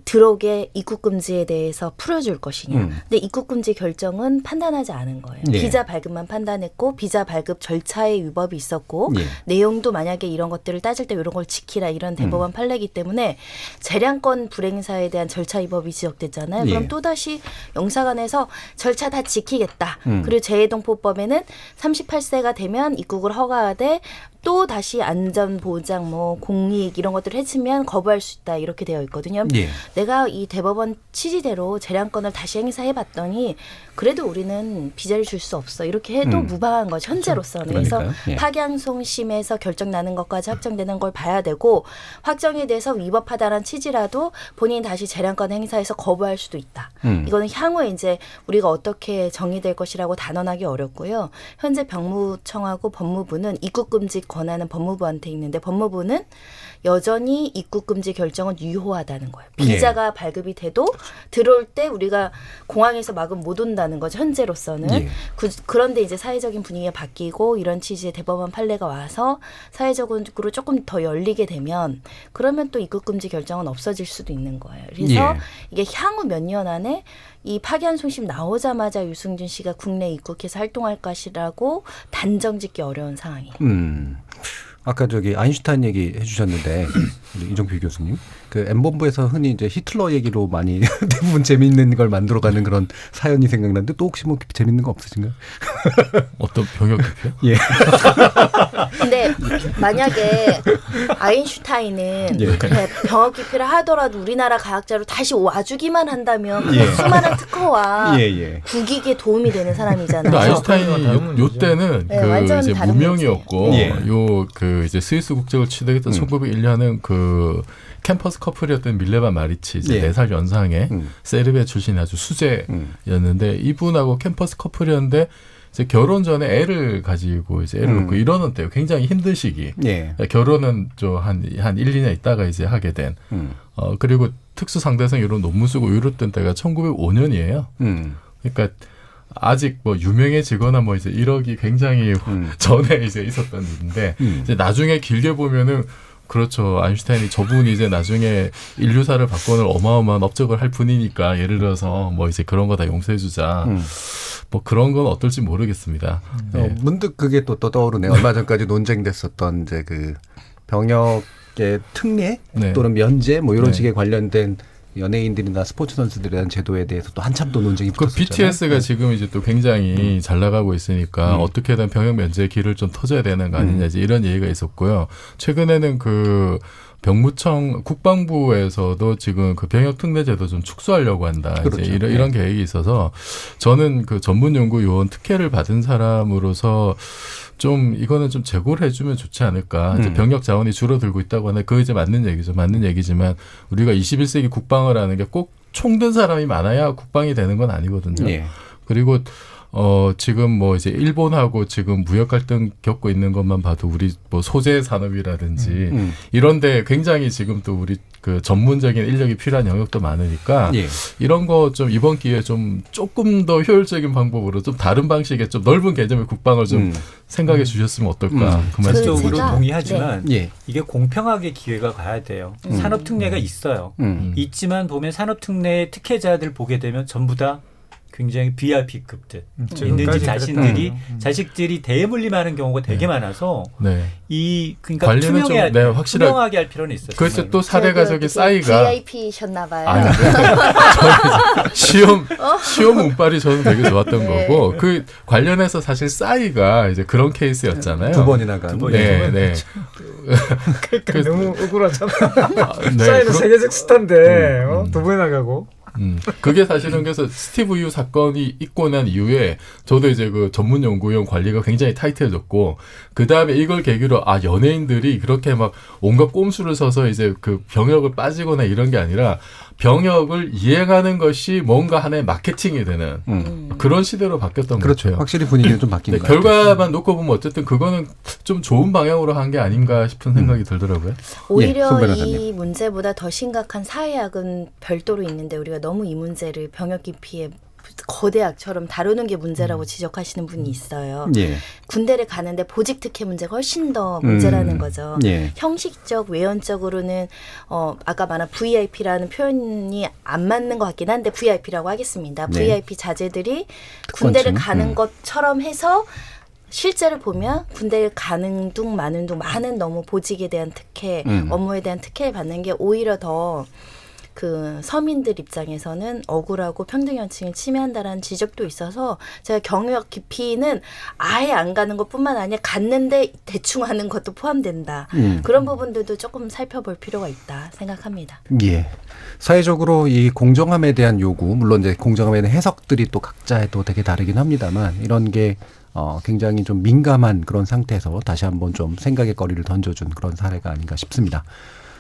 들어오게 입국금지에 대해서 풀어줄 것이냐. 근데 입국금지 결정은 판단하지 않은 거예요. 예. 비자 발급만 판단했고 비자 발급 절차에 위법이 있었고 예. 내용도 만약에 이런 것들을 따질 때 이런 걸 지키라 이런 대법원 판례이기 때문에 재량권 불행사에 대한 절차 위법이 지적됐잖아요. 예. 그럼 또다시 영사관에서 절차 다 지키겠다. 그리고 재해동포법에는 38세가 되면 입국을 허가하되 또 다시 안전보장, 뭐 공익 이런 것들을 해치면 거부할 수 있다 이렇게 되어 있거든요. 예. 내가 이 대법원 취지대로 재량권을 다시 행사해봤더니 그래도 우리는 비자를 줄 수 없어 이렇게 해도 무방한 거죠. 현재로서는. 그래서 예. 파기환송심에서 결정 나는 것까지 확정되는 걸 봐야 되고 확정에 대해서 위법하다는 취지라도 본인이 다시 재량권 행사해서 거부할 수도 있다. 이거는 향후에 이제 우리가 어떻게 정의될 것이라고 단언하기 어렵고요. 현재 병무청하고 법무부는 입국금지 권한은 법무부한테 있는데 법무부는 여전히 입국금지 결정은 유효하다는 거예요. 비자가 발급이 돼도 들어올 때 우리가 공항에서 막으면 못 온다는 거죠. 현재로서는. 예. 그런데 이제 사회적인 분위기가 바뀌고 이런 취지의 대법원 판례가 와서 사회적으로 조금 더 열리게 되면 그러면 또 입국금지 결정은 없어질 수도 있는 거예요. 그래서 예. 이게 향후 몇 년 안에 이 파기환송심 나오자마자 유승준 씨가 국내에 입국해서 활동할 것이라고 단정짓기 어려운 상황이에요. 아까 저기 아인슈타인 얘기 해주셨는데 이종필 교수님 그 M본부에서 흔히 이제 히틀러 얘기로 많이 대부분 재미있는 걸 만들어가는 그런 사연이 생각나는데 또 혹시 뭐 재밌는 거 없으신가요? 어떤 병역 대표? 예. 근데 만약에 아인슈타인은 예. 그래, 병역 기피를 하더라도 우리나라 과학자로 다시 와주기만 한다면 그 예. 수많은 특허와 예. 국익에 도움이 되는 사람이잖아요. 근데 아인슈타인이 요 때는 네, 그 완전 이제 다른 무명이었고 예. 요 그 이제 스위스 국적을 취득했던 1901년은 그 캠퍼스 커플이었던 밀레바 마리치 이제 예. 4살 연상의 세르비아 출신의 아주 수제였는데 이분하고 캠퍼스 커플이었는데 이제 결혼 전에 애를 가지고 이제 애를 낳고 이러는 때요. 굉장히 힘든 시기. 예. 결혼은 한 1, 2년 있다가 이제 하게 된. 그리고 특수 상대성 이런 논문 쓰고 이랬던 때가 1905년이에요. 그러니까 아직 뭐 유명해지거나 뭐 이제 이러기 굉장히 전에 이제 있었던 일인데 이제 나중에 길게 보면은 그렇죠. 아인슈타인이 저분이 이제 나중에 인류사를 바꿔놓을 어마어마한 업적을 할 분이니까 예를 들어서 뭐 이제 그런 거 다 용서해주자. 뭐 그런 건 어떨지 모르겠습니다. 네. 문득 그게 또 떠오르네. 얼마 전까지 논쟁됐었던 이제 그 병역의 특례 네. 또는 면제 뭐 이런 네. 식의 관련된 연예인들이나 스포츠 선수들에 대한 제도에 대해서 또 한참 또 논쟁이 붙었었잖아요. 그 BTS가 지금 이제 또 굉장히 잘 나가고 있으니까 어떻게든 병역 면제의 길을 좀 터져야 되는 거 아니냐 이제 이런 얘기가 있었고요. 최근에는 그 병무청 국방부에서도 지금 그 병역 특례 제도 좀 축소하려고 한다. 그렇죠. 이제 이런 계획이 있어서 저는 그 전문 연구 요원 특혜를 받은 사람으로서 좀 이거는 좀 재고를 해주면 좋지 않을까. 이제 병력 자원이 줄어들고 있다고 하는데 그거 이제 맞는 얘기죠. 맞는 얘기지만 우리가 21세기 국방을 하는 게 꼭 총 든 사람이 많아야 국방이 되는 건 아니거든요. 예. 그리고 지금 뭐 이제 일본하고 지금 무역 갈등 겪고 있는 것만 봐도 우리 뭐 소재 산업이라든지 이런데 굉장히 지금 또 우리 그 전문적인 인력이 필요한 영역도 많으니까 예. 이런 거 좀 이번 기회에 좀 조금 더 효율적인 방법으로 좀 다른 방식의 좀 넓은 개념의 국방을 좀 생각해 주셨으면 어떨까 그 말씀으로 동의하지만 네. 이게 공평하게 기회가 가야 돼요. 산업 특례가 있어요. 있지만 보면 산업 특례 특혜자들 보게 되면 전부 다 굉장히 VIP급들 있는지 자식들이 대물림하는 경우가 되게 많아서 그러니까 투명하게 할 필요는 있어요. 그래서 또 사례가 저기 싸이가 VIP셨나봐요. 시험 운빨이 저는 되게 좋았던 거고 그 관련해서 사실 싸이가 이제 그런 케이스였잖아요. 2번이나 간. 네. 그러니까 너무 억울하잖아. 싸이는 세계적 스타인데 2번이나 가고. 그게 사실은 그래서 스티브 유 사건이 있고 난 이후에 저도 이제 그 전문 연구용 관리가 굉장히 타이트해졌고 그 다음에 이걸 계기로 연예인들이 그렇게 막 온갖 꼼수를 써서 이제 그 병역을 빠지거나 이런 게 아니라 병역을 이행하는 것이 뭔가 하나의 마케팅이 되는 그런 시대로 바뀌었던 것 같아요. 확실히 분위기는 좀 바뀐 것 같아요. 결과만 놓고 보면 어쨌든 그거는 좀 좋은 방향으로 한 게 아닌가 싶은 생각이 들더라고요. 오히려 이 문제보다 더 심각한 사회학은 별도로 있는데 우리가 너무 이 문제를 병역 기피에 거대 악처럼 다루는 게 문제라고 지적하시는 분이 있어요. 예. 군대를 가는데 보직 특혜 문제가 훨씬 더 문제라는 거죠. 예. 형식적, 외연적으로는 아까 말한 VIP라는 표현이 안 맞는 것 같긴 한데 VIP라고 하겠습니다. 네. VIP 자제들이 군대를 가는 것처럼 해서 실제를 보면 군대를 가는 둥 마는 둥 많은 너무 보직에 대한 특혜, 업무에 대한 특혜를 받는 게 오히려 더 그 서민들 입장에서는 억울하고 평등현층을 침해한다라는 지적도 있어서 제가 경역 기피는 아예 안 가는 것뿐만 아니라 갔는데 대충 하는 것도 포함된다. 그런 부분들도 조금 살펴볼 필요가 있다 생각합니다. 예. 사회적으로 이 공정함에 대한 요구, 물론 이제 공정함에 대한 해석들이 또 각자에 또 되게 다르긴 합니다만 이런 게 굉장히 좀 민감한 그런 상태에서 다시 한번 좀 생각의 거리를 던져준 그런 사례가 아닌가 싶습니다.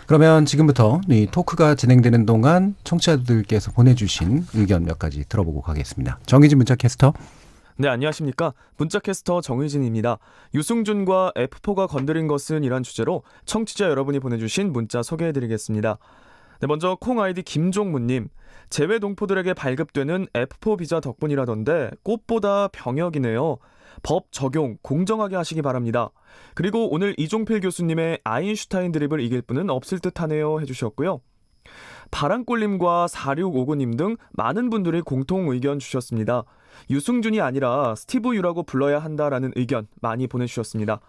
그러면 지금부터 이 토크가 진행되는 동안 청취자들께서 보내주신 의견 몇 가지 들어보고 가겠습니다. 정의진 문자캐스터. 네, 안녕하십니까. 문자캐스터 정의진입니다. 유승준과 F4가 건드린 것은 이란 주제로 청취자 여러분이 보내주신 문자 소개해드리겠습니다. 네, 먼저 콩 아이디 김종무님. 재외 동포들에게 발급되는 F4 비자 덕분이라던데 꽃보다 병역이네요. 법 적용 공정하게 하시기 바랍니다. 그리고 오늘 이종필 교수님의 아인슈타인 드립을 이길 분은 없을 듯하네요 해주셨고요. 바람꿀님과 4659님 등 많은 분들이 공통 의견 주셨습니다. 유승준이 아니라 스티브 유라고 불러야 한다라는 의견 많이 보내주셨습니다.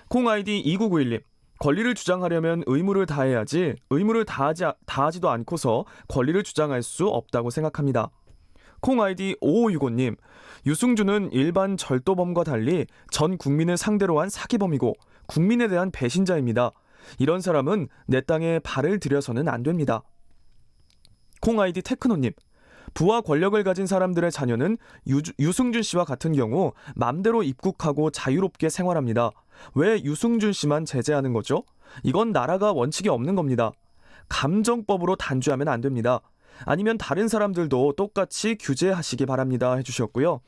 콩 아이디 2991님. 권리를 주장하려면 의무를 다해야지 의무를 다하지도 않고서 권리를 주장할 수 없다고 생각합니다. 콩 아이디 5565님. 유승준은 일반 절도범과 달리 전 국민을 상대로 한 사기범이고 국민에 대한 배신자입니다. 이런 사람은 내 땅에 발을 들여서는 안 됩니다. 콩 아이디 테크노님. 부와 권력을 가진 사람들의 자녀는 유승준 씨와 같은 경우 맘대로 입국하고 자유롭게 생활합니다. 왜 유승준 씨만 제재하는 거죠? 이건 나라가 원칙이 없는 겁니다. 감정법으로 단죄하면 안 됩니다. 아니면 다른 사람들도 똑같이 규제하시기 바랍니다 해주셨고요.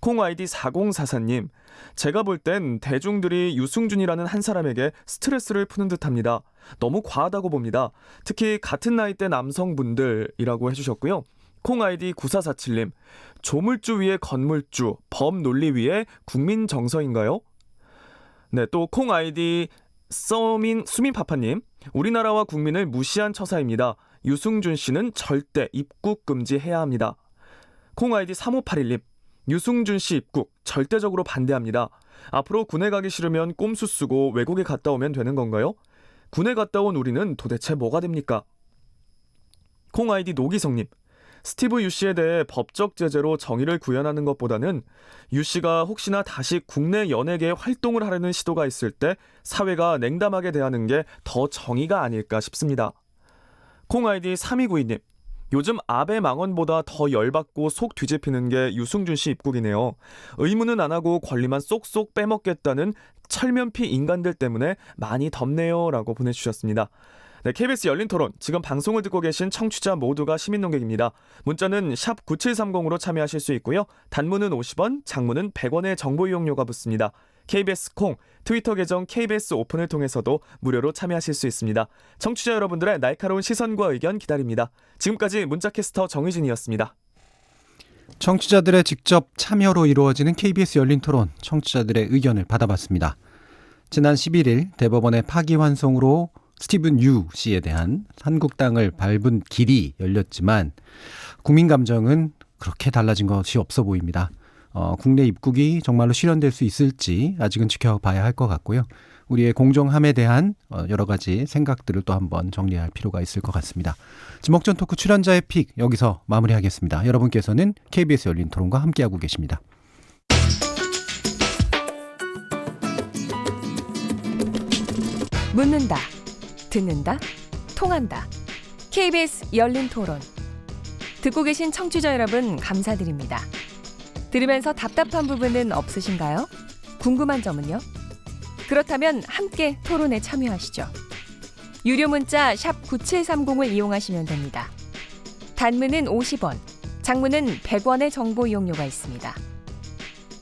콩 아이디 4044님. 제가 볼 땐 대중들이 유승준이라는 한 사람에게 스트레스를 푸는 듯합니다. 너무 과하다고 봅니다. 특히 같은 나이대 남성분들이라고 해주셨고요. 콩 아이디 9447님. 조물주 위에 건물주, 범 논리 위에 국민 정서인가요? 네, 또 콩 아이디 수민파파님. 우리나라와 국민을 무시한 처사입니다. 유승준 씨는 절대 입국 금지해야 합니다. 콩 아이디 3581님. 유승준 씨 입국 절대적으로 반대합니다. 앞으로 군에 가기 싫으면 꼼수 쓰고 외국에 갔다 오면 되는 건가요? 군에 갔다 온 우리는 도대체 뭐가 됩니까? 콩 아이디 노기성님. 스티브 유 씨에 대해 법적 제재로 정의를 구현하는 것보다는 유 씨가 혹시나 다시 국내 연예계에 활동을 하려는 시도가 있을 때 사회가 냉담하게 대하는 게 더 정의가 아닐까 싶습니다. 콩 아이디 3292님. 요즘 아베 망언보다 더 열받고 속 뒤집히는 게 유승준 씨 입국이네요. 의무는 안 하고 권리만 쏙쏙 빼먹겠다는 철면피 인간들 때문에 많이 덥네요 라고 보내주셨습니다. 네, KBS 열린 토론, 지금 방송을 듣고 계신 청취자 모두가 시민 농객입니다. 문자는 샵 9730으로 참여하실 수 있고요. 단문은 50원, 장문은 100원의 정보 이용료가 붙습니다. KBS 콩, 트위터 계정 KBS 오픈을 통해서도 무료로 참여하실 수 있습니다. 청취자 여러분들의 날카로운 시선과 의견 기다립니다. 지금까지 문자캐스터 정의진이었습니다. 청취자들의 직접 참여로 이루어지는 KBS 열린 토론, 청취자들의 의견을 받아봤습니다. 지난 11일 대법원의 파기환송으로 스티븐 유 씨에 대한 한국당을 밟은 길이 열렸지만 국민 감정은 그렇게 달라진 것이 없어 보입니다. 국내 입국이 정말로 실현될 수 있을지 아직은 지켜봐야 할 것 같고요. 우리의 공정함에 대한 여러 가지 생각들을 또 한번 정리할 필요가 있을 것 같습니다. 지목전 토크 출연자의 픽 여기서 마무리하겠습니다. 여러분께서는 KBS 열린 토론과 함께하고 계십니다. 묻는다, 듣는다, 통한다. KBS 열린 토론. 듣고 계신 청취자 여러분 감사드립니다. 들으면서 답답한 부분은 없으신가요? 궁금한 점은요? 그렇다면 함께 토론에 참여하시죠. 유료 문자 샵 9730을 이용하시면 됩니다. 단문은 50원, 장문은 100원의 정보 이용료가 있습니다.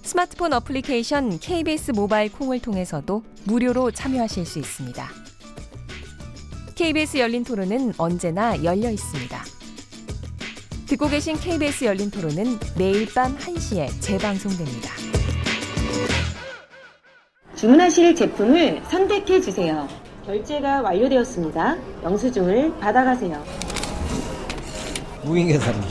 스마트폰 어플리케이션 KBS 모바일 콩을 통해서도 무료로 참여하실 수 있습니다. KBS 열린 토론은 언제나 열려 있습니다. 듣고 계신 KBS 열린 토론은 매일 밤 1시에 재방송됩니다. 주문하실 제품을 선택해 주세요. 결제가 완료되었습니다. 영수증을 받아가세요. 무인 계산기.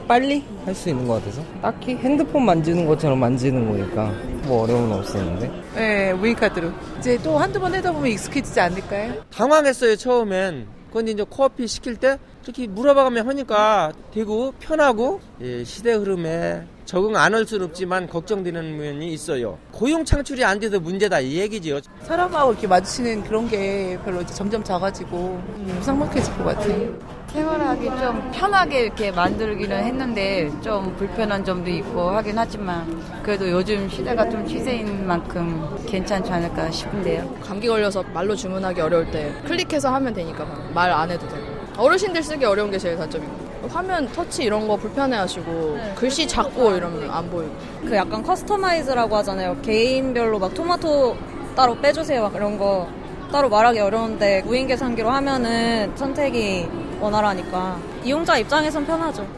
빨리 할 수 있는 것 같아서 딱히 핸드폰 만지는 것처럼 만지는 거니까 뭐 어려움은 없었는데. 네, 무인카드로. 이제 또 한두 번 하다 보면 익숙해지지 않을까요? 당황했어요 처음엔. 근데 이제 코앞이 시킬 때 이렇게 물어봐가면 하니까 되고 편하고, 예, 시대 흐름에 적응 안 할 수는 없지만 걱정되는 면이 있어요. 고용 창출이 안 돼서 문제다 이 얘기죠. 사람하고 이렇게 마주치는 그런 게 별로 이제 점점 작아지고 삭막해질 것 같아요. 생활하기 좀 편하게 이렇게 만들기는 했는데 좀 불편한 점도 있고 하긴 하지만 그래도 요즘 시대가 좀 시대인 만큼 괜찮지 않을까 싶은데요. 감기 걸려서 말로 주문하기 어려울 때 클릭해서 하면 되니까 말 안 해도 되고, 어르신들 쓰기 어려운 게 제일 단점이고, 화면 터치 이런 거 불편해하시고 네. 글씨 작고 이러면 안 보이고. 그 약간 커스터마이즈라고 하잖아요. 개인별로 막 토마토 따로 빼주세요 막 이런 거 따로 말하기 어려운데 무인 계산기로 하면은 선택이 원활하니까 이용자 입장에선 편하죠.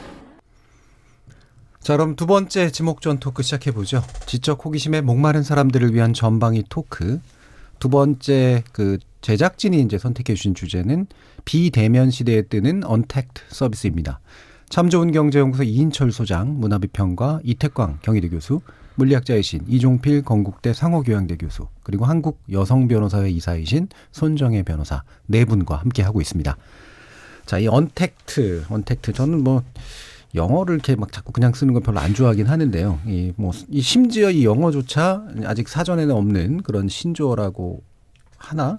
자, 그럼 두 번째 지목전 토크 시작해보죠. 지적 호기심에 목마른 사람들을 위한 전방위 토크. 두 번째 그 제작진이 이제 선택해 주신 주제는 비대면 시대에 뜨는 언택트 서비스입니다. 참 좋은 경제연구소 이인철 소장, 문화비평가 이태광 경희대 교수, 물리학자이신 이종필 건국대 상호교양대 교수, 그리고 한국 여성변호사회 이사이신 손정혜 변호사 네 분과 함께하고 있습니다. 자, 이 언택트 저는 뭐 영어를 이렇게 막 자꾸 그냥 쓰는 건 별로 안 좋아하긴 하는데요. 이 심지어 이 영어조차 아직 사전에는 없는 그런 신조어라고 하나요?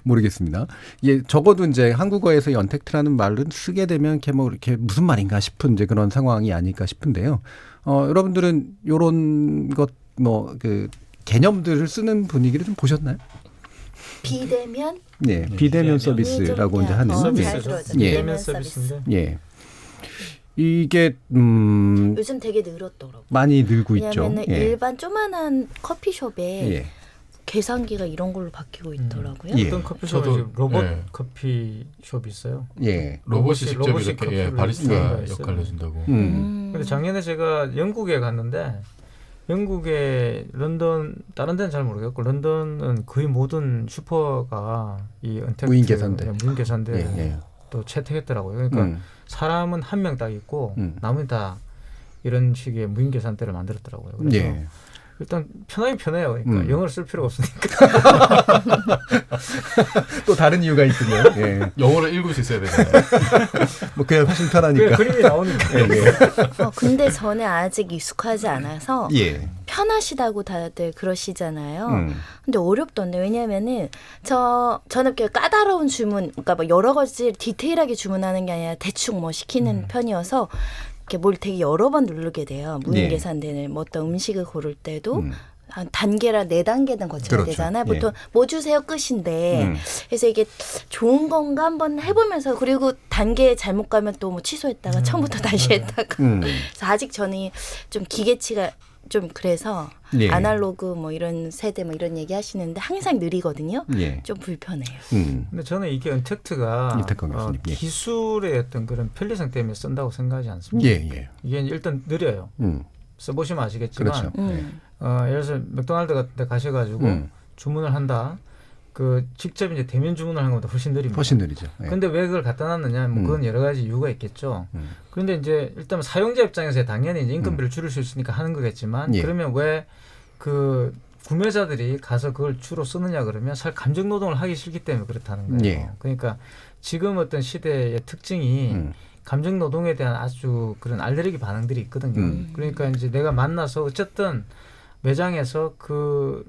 모르겠습니다. 이게 적어도 이제 한국어에서 이 언택트라는 말을 쓰게 되면 이렇게 무슨 말인가 싶은 이제 그런 상황이 아닐까 싶은데요. 여러분들은 요런 그 개념들을 쓰는 분위기를 좀 보셨나요? 비대면? 네, 비대면 서비스라고 이제 하는 서비스죠. 비대면 서비스인데. 예. 이게 요즘 되게 늘었더라고요. 많이 늘고 있죠. 왜냐면 일반 조만한 커피숍에 계산기가 이런 걸로 바뀌고 있더라고요. 어떤 커피숍에 로봇 커피숍이 있어요. 예. 로봇이 직접 이렇게 바리스타 역할을 해준다고. 근데 작년에 제가 영국에 갔는데 영국의 런던, 다른 데는 잘 모르겠고 런던은 거의 모든 슈퍼가 이 언택트 무인 계산대 또 채택했더라고요. 그러니까 사람은 한 명 딱 있고 나머지 다 이런 식의 무인 계산대를 만들었더라고요. 그래서 일단 편하긴 편해요. 그러니까 영어를 쓸 필요가 없으니까. 또 다른 이유가 있군요. 예. 영어를 읽을 수 있어야 되잖아요. 뭐 그냥 훨씬 편하니까. 그림이 나오니까. 예. 근데 저는 아직 익숙하지 않아서 예. 편하시다고 다들 그러시잖아요. 근데 어렵던데 왜냐면은 저는 이렇게 까다로운 주문, 그러니까 뭐 여러 가지 디테일하게 주문하는 게 아니라 대충 뭐 시키는 편이어서 이렇게 뭘 되게 여러 번 누르게 돼요. 무인 계산대를 뭐 어떤 음식을 고를 때도. 한 단계라 4단계는 거쳐야 되잖아요. 보통 뭐 주세요 끝인데 그래서 이게 좋은 건가 한번 해보면서 그리고 단계 잘못 가면 또 뭐 취소했다가 처음부터 다시 했다가 그래서 아직 저는 좀 기계치가 좀 그래서 아날로그 뭐 이런 세대 뭐 이런 얘기 하시는데 항상 느리거든요. 좀 불편해요. 근데 저는 이게 언택트가 기술의 어떤 그런 편리성 때문에 쓴다고 생각하지 않습니다. 이게 일단 느려요. 써보시면 아시겠지만 그렇죠. 예를 들어서 맥도날드 같은 데 가셔가지고 주문을 한다. 그 직접 이제 대면 주문을 하는 것보다 훨씬 느립니다. 훨씬 느리죠. 근데 왜 그걸 갖다 놨느냐? 뭐 그건 여러 가지 이유가 있겠죠. 그런데 이제 일단 사용자 입장에서 당연히 이제 인건비를 줄일 수 있으니까 하는 거겠지만 그러면 왜 그 구매자들이 가서 그걸 주로 쓰느냐 그러면 사실 감정 노동을 하기 싫기 때문에 그렇다는 거예요. 그러니까 지금 어떤 시대의 특징이 감정 노동에 대한 아주 그런 알레르기 반응들이 있거든요. 그러니까 이제 내가 만나서 어쨌든 매장에서 그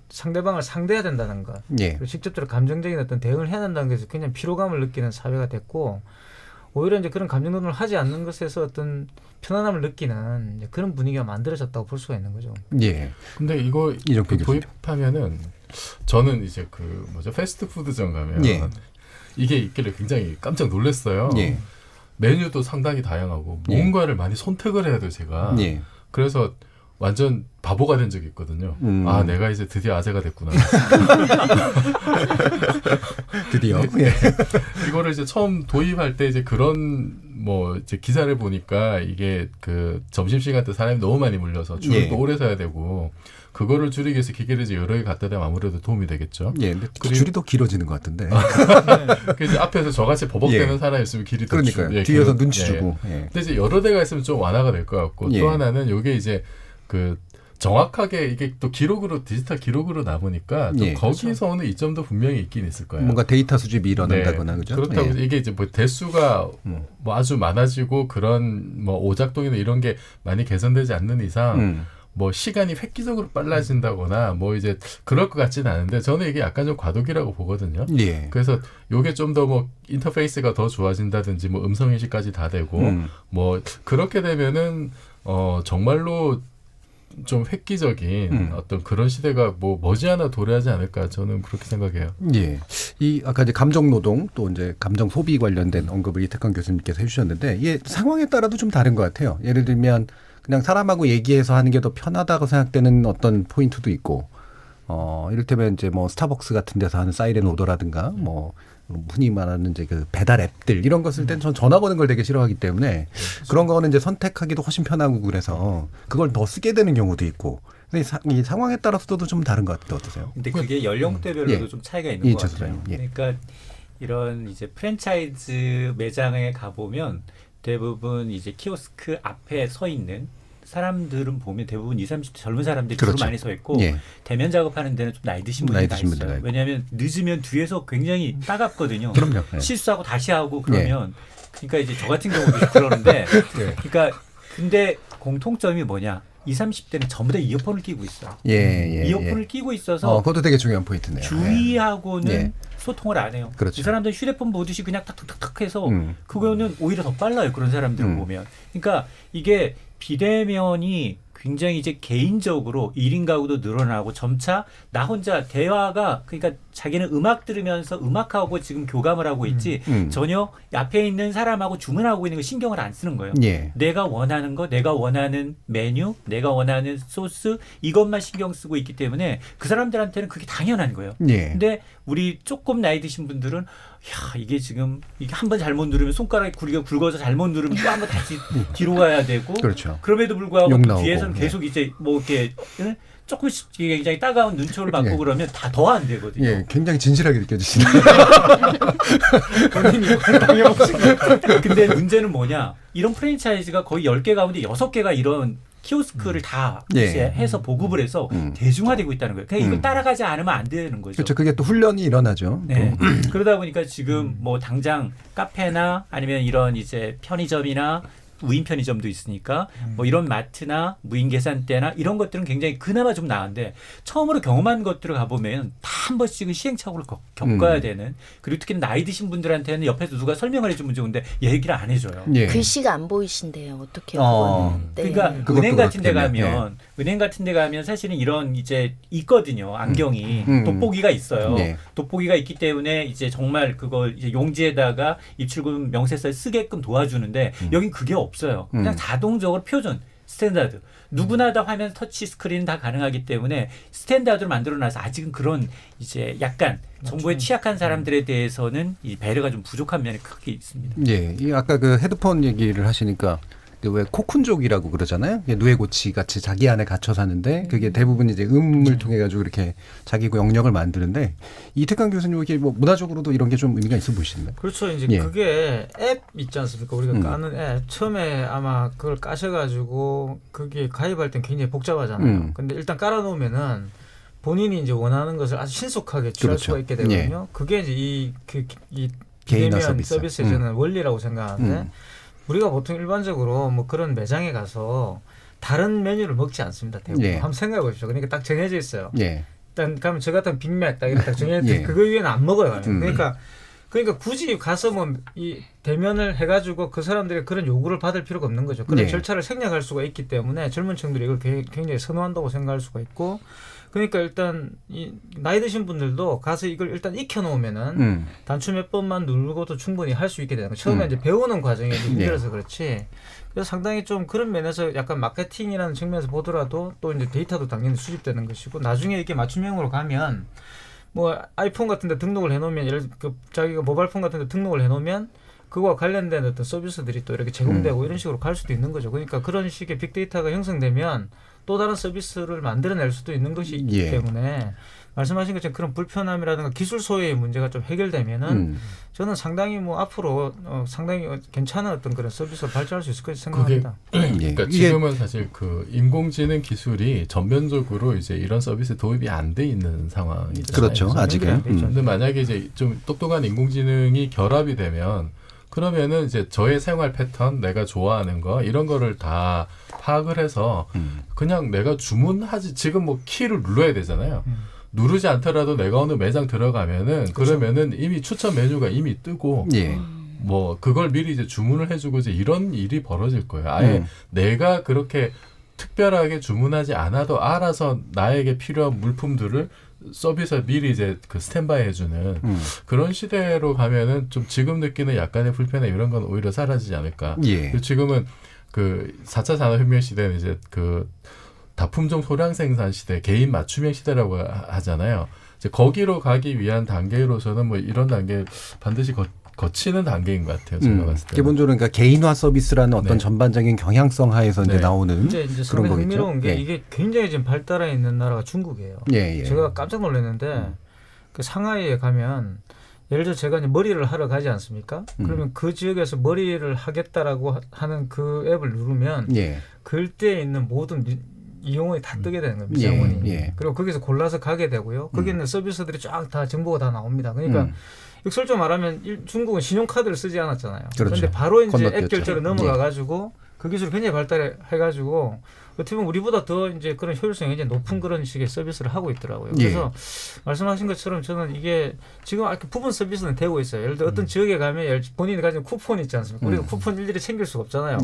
상대방을 상대해야 된다는 것, 그리고 직접적으로 감정적인 어떤 대응을 해야 된다는 것에서 굉장히 피로감을 느끼는 사회가 됐고, 오히려 이제 그런 감정 노동을 하지 않는 것에서 어떤 편안함을 느끼는 이제 그런 분위기가 만들어졌다고 볼 수가 있는 거죠. 근데 이거 도입하면은 저는 이제 그 패스트푸드점 가면 이게 있길래 굉장히 깜짝 놀랐어요. 메뉴도 상당히 다양하고 뭔가를 많이 선택을 해야 돼요, 제가. 그래서 완전 바보가 된 적이 있거든요. 아, 내가 이제 드디어 아재가 됐구나. 드디어. 이거를 이제 처음 도입할 때 이제 그런 뭐 이제 기사를 보니까 이게 그 점심시간 때 사람이 너무 많이 몰려서 줄도 오래 서야 되고 그거를 줄이기 위해서 기계를 이제 여러 개 갖다 대면 아무래도 도움이 되겠죠. 근데 줄이 더 길어지는 것 같은데. 그래서 앞에서 저같이 버벅대는 사람이 있으면 길이 더 그러니까요. 뒤에서 눈치 주고. 근데 이제 여러 대가 있으면 좀 완화가 될 것 같고 또 하나는 이게 이제 그 정확하게 이게 또 기록으로 디지털 기록으로 남으니까 또 거기서 오는 이점도 분명히 있긴 있을 거예요. 뭔가 데이터 수집이 일어난다거나 그죠? 그렇다고 이게 이제 뭐 대수가 뭐 아주 많아지고 그런 뭐 오작동이나 이런 게 많이 개선되지 않는 이상 뭐 시간이 획기적으로 빨라진다거나 뭐 이제 그럴 것 같지는 않은데 저는 이게 약간 좀 과도기라고 보거든요. 그래서 요게 좀 더 뭐 인터페이스가 더 좋아진다든지 뭐 음성 인식까지 다 되고 뭐 그렇게 되면은 정말로 좀 획기적인 어떤 그런 시대가 뭐 머지않아 도래하지 않을까 저는 그렇게 생각해요. 이 아까 이제 감정 노동 또 이제 감정 소비 관련된 언급을 이태강 교수님께서 해주셨는데 이게 상황에 따라도 좀 다른 것 같아요. 예를 들면 그냥 사람하고 얘기해서 하는 게 더 편하다고 생각되는 어떤 포인트도 있고, 이를테면 이제 뭐 스타벅스 같은 데서 하는 사이렌 오더라든가 뭐 흔히 말하는 이제 그 배달 앱들 이런 거 쓸 땐 전 전화 거는 걸 되게 싫어하기 때문에 그런 거는 이제 선택하기도 훨씬 편하고 그래서 그걸 더 쓰게 되는 경우도 있고. 이 상황에 따라서도 좀 다른 것 같은데 어떠세요? 근데 그게 연령대별로도 좀 차이가 있는 것 같아요. 그러니까 이런 이제 프랜차이즈 매장에 가보면 대부분 이제 키오스크 앞에 서 있는 사람들은 보면 대부분 20, 30대 젊은 사람들이 주로 많이 서 있고 대면 작업하는 데는 좀 나이 드신 분들이 다 있어요. 왜냐하면 늦으면 뒤에서 굉장히 따갑거든요. 그럼요. 실수하고 다시 하고 그러면 그러니까 이제 저 같은 경우도 그러는데 그러니까 근데 공통점이 뭐냐? 20, 30대는 전부 다 이어폰을 끼고 있어. 이어폰을 끼고 있어서 그것도 되게 중요한 포인트네요. 주위하고는 소통을 안 해요. 그렇죠. 이 사람들은 휴대폰 보듯이 그냥 탁탁탁 해서 그거는 오히려 더 빨라요. 그런 사람들을 보면. 그러니까 이게 비대면이 굉장히 이제 개인적으로 1인 가구도 늘어나고 점차 나 혼자 대화가 그러니까 자기는 음악 들으면서 음악하고 지금 교감을 하고 있지 전혀 앞에 있는 사람하고 주문하고 있는 거 신경을 안 쓰는 거예요. 내가 원하는 거, 내가 원하는 메뉴, 내가 원하는 소스 이것만 신경 쓰고 있기 때문에 그 사람들한테는 그게 당연한 거예요. 근데 우리 조금 나이 드신 분들은 야 이게 지금 이게 한 번 잘못 누르면 손가락이 굵어서 잘못 누르면 또 한 번 다시 뒤로 가야 되고 그럼에도 불구하고 뒤에서는 계속 이제 뭐 이렇게 조금씩 굉장히 따가운 눈초를 받고 그러면 다 더 안 되거든요. 굉장히 진실하게 느껴지시네요. 본인이 당연없이. 근데 문제는 뭐냐? 이런 프랜차이즈가 거의 10개 가운데 6개가 이런 키오스크를 다 이제 해서 보급을 해서 대중화되고 있다는 거예요. 그러니까 이걸 따라가지 않으면 안 되는 거죠. 그렇죠. 그게 또 훈련이 일어나죠. 네. 그러다 보니까 지금 뭐 당장 카페나 아니면 이런 이제 편의점이나 무인 편의점도 있으니까 뭐 이런 마트나 무인 계산대나 이런 것들은 굉장히 그나마 좀 나은데 처음으로 경험한 것들을 가보면 다 한 번씩은 시행착오를 겪어야 되는 그리고 특히 나이 드신 분들한테는 옆에서 누가 설명을 해주면 좋은데 얘기를 안 해줘요. 글씨가 안 보이신데요. 어떻게 그거는. 그러니까 은행 같은 데 가면 은행 같은 데 가면 사실은 이런 이제 있거든요. 안경이 돋보기가 있어요. 돋보기가 있기 때문에 이제 정말 그걸 이제 용지에다가 입출금 명세서에 쓰게끔 도와주는데 여긴 그게 없어요. 그냥 자동적으로 표준 스탠다드. 누구나 다 화면 터치 스크린 다 가능하기 때문에 스탠다드로 만들어놔서 아직은 그런 이제 약간 정보에 취약한 사람들에 대해서는 이 배려가 좀 부족한 면이 크게 있습니다. 예, 이 아까 그 헤드폰 얘기를 하시니까 왜 코쿤족이라고 그러잖아요. 누에고치 같이 자기 안에 갇혀 사는데 그게 대부분 이제 음을 통해 가지고 이렇게 자기 영역을 만드는데 이태강 교수님 이게 뭐 문화적으로도 이런 게 좀 의미가 있어 보이시나요? 그렇죠. 이제 그게 앱 있지 않습니까? 우리가 까는 앱 처음에 아마 그걸 까셔가지고 그게 가입할 땐 굉장히 복잡하잖아요. 근데 일단 깔아놓으면은 본인이 이제 원하는 것을 아주 신속하게 취할 수가 있게 되거든요. 그게 이제 이 개인화 서비스의 저는 원리라고 생각하는데. 우리가 보통 일반적으로 뭐 그런 매장에 가서 다른 메뉴를 먹지 않습니다. 대부분. 한번 생각해 보십시오. 그러니까 딱 정해져 있어요. 일단 가면 저 같은 빅맥 딱 이렇게 딱 정해져 그거 위에는 안 먹어요. 그러니까 굳이 가서 뭐 이 대면을 해가지고 그 사람들이 그런 요구를 받을 필요가 없는 거죠. 그런 절차를 생략할 수가 있기 때문에 젊은 층들이 이걸 굉장히 선호한다고 생각할 수가 있고 그러니까 일단 이 나이 드신 분들도 가서 이걸 일단 익혀놓으면은 단추 몇 번만 누르고도 충분히 할 수 있게 되는 거예요. 처음에 이제 배우는 과정이 힘들어서 그렇지. 그래서 상당히 좀 그런 면에서 약간 마케팅이라는 측면에서 보더라도 또 이제 데이터도 당연히 수집되는 것이고 나중에 이게 맞춤형으로 가면 뭐 아이폰 같은 데 등록을 해놓으면 예를 들어 자기가 모바일폰 같은 데 등록을 해놓으면 그거와 관련된 어떤 서비스들이 또 이렇게 제공되고 이런 식으로 갈 수도 있는 거죠. 그러니까 그런 식의 빅데이터가 형성되면 또 다른 서비스를 만들어낼 수도 있는 것이 있기 때문에 말씀하신 것처럼 그런 불편함이라든가 기술 소외의 문제가 좀 해결되면은 저는 상당히 뭐 앞으로 상당히 괜찮은 어떤 그런 서비스를 발전할 수 있을 거라고 생각합니다. 그러니까 지금은 사실 그 인공지능 기술이 전면적으로 이제 이런 서비스 도입이 안 돼 있는 상황이잖아요. 그렇죠. 아직은. 근데 만약에 이제 좀 똑똑한 인공지능이 결합이 되면 그러면은 이제 저의 생활 패턴, 내가 좋아하는 거 이런 거를 다 파악을 해서 그냥 내가 주문하지 지금 뭐 키를 눌러야 되잖아요. 누르지 않더라도 내가 어느 매장 들어가면은 그러면은 이미 추천 메뉴가 이미 뜨고 뭐 그걸 미리 이제 주문을 해주고 이제 이런 일이 벌어질 거예요. 아예 내가 그렇게 특별하게 주문하지 않아도 알아서 나에게 필요한 물품들을 서비스에 미리 이제 그 스탠바이 해주는 그런 시대로 가면은 좀 지금 느끼는 약간의 불편함 이런 건 오히려 사라지지 않을까. 지금은 그 4차 산업혁명 시대는 이제 그 다품종 소량 생산 시대, 개인 맞춤형 시대라고 하잖아요. 이제 거기로 가기 위한 단계로서는 뭐 이런 단계 반드시 거치는 단계인 것 같아요. 제가 봤을 때. 기본적으로 그러니까 개인화 서비스라는 어떤 전반적인 경향성 하에서 이제 나오는 이제 그런 거겠죠. 흥미로운 게 이게 굉장히 지금 발달해 있는 나라가 중국이에요. 제가 깜짝 놀랐는데 그 상하이에 가면 예를 들어 제가 이제 머리를 하러 가지 않습니까? 그러면 그 지역에서 머리를 하겠다라고 하는 그 앱을 누르면 글대에 있는 모든 이용원이 다 뜨게 되는 거예요. 미장원이. 그리고 거기서 골라서 가게 되고요. 거기 있는 서비스들이 쫙 다 정보가 다 나옵니다. 그러니까 솔직히 말하면 중국은 신용카드를 쓰지 않았잖아요. 그런데 바로 이제 앱 결제로 넘어가가지고 그 기술이 굉장히 발달해가지고 어떻게 보면 우리보다 더 이제 그런 효율성이 굉장히 높은 그런 식의 서비스를 하고 있더라고요. 그래서 말씀하신 것처럼 저는 이게 지금 부분 서비스는 되고 있어요. 예를 들어 어떤 지역에 가면 본인이 가진 쿠폰 있지 않습니까? 우리가 쿠폰 일일이 챙길 수가 없잖아요.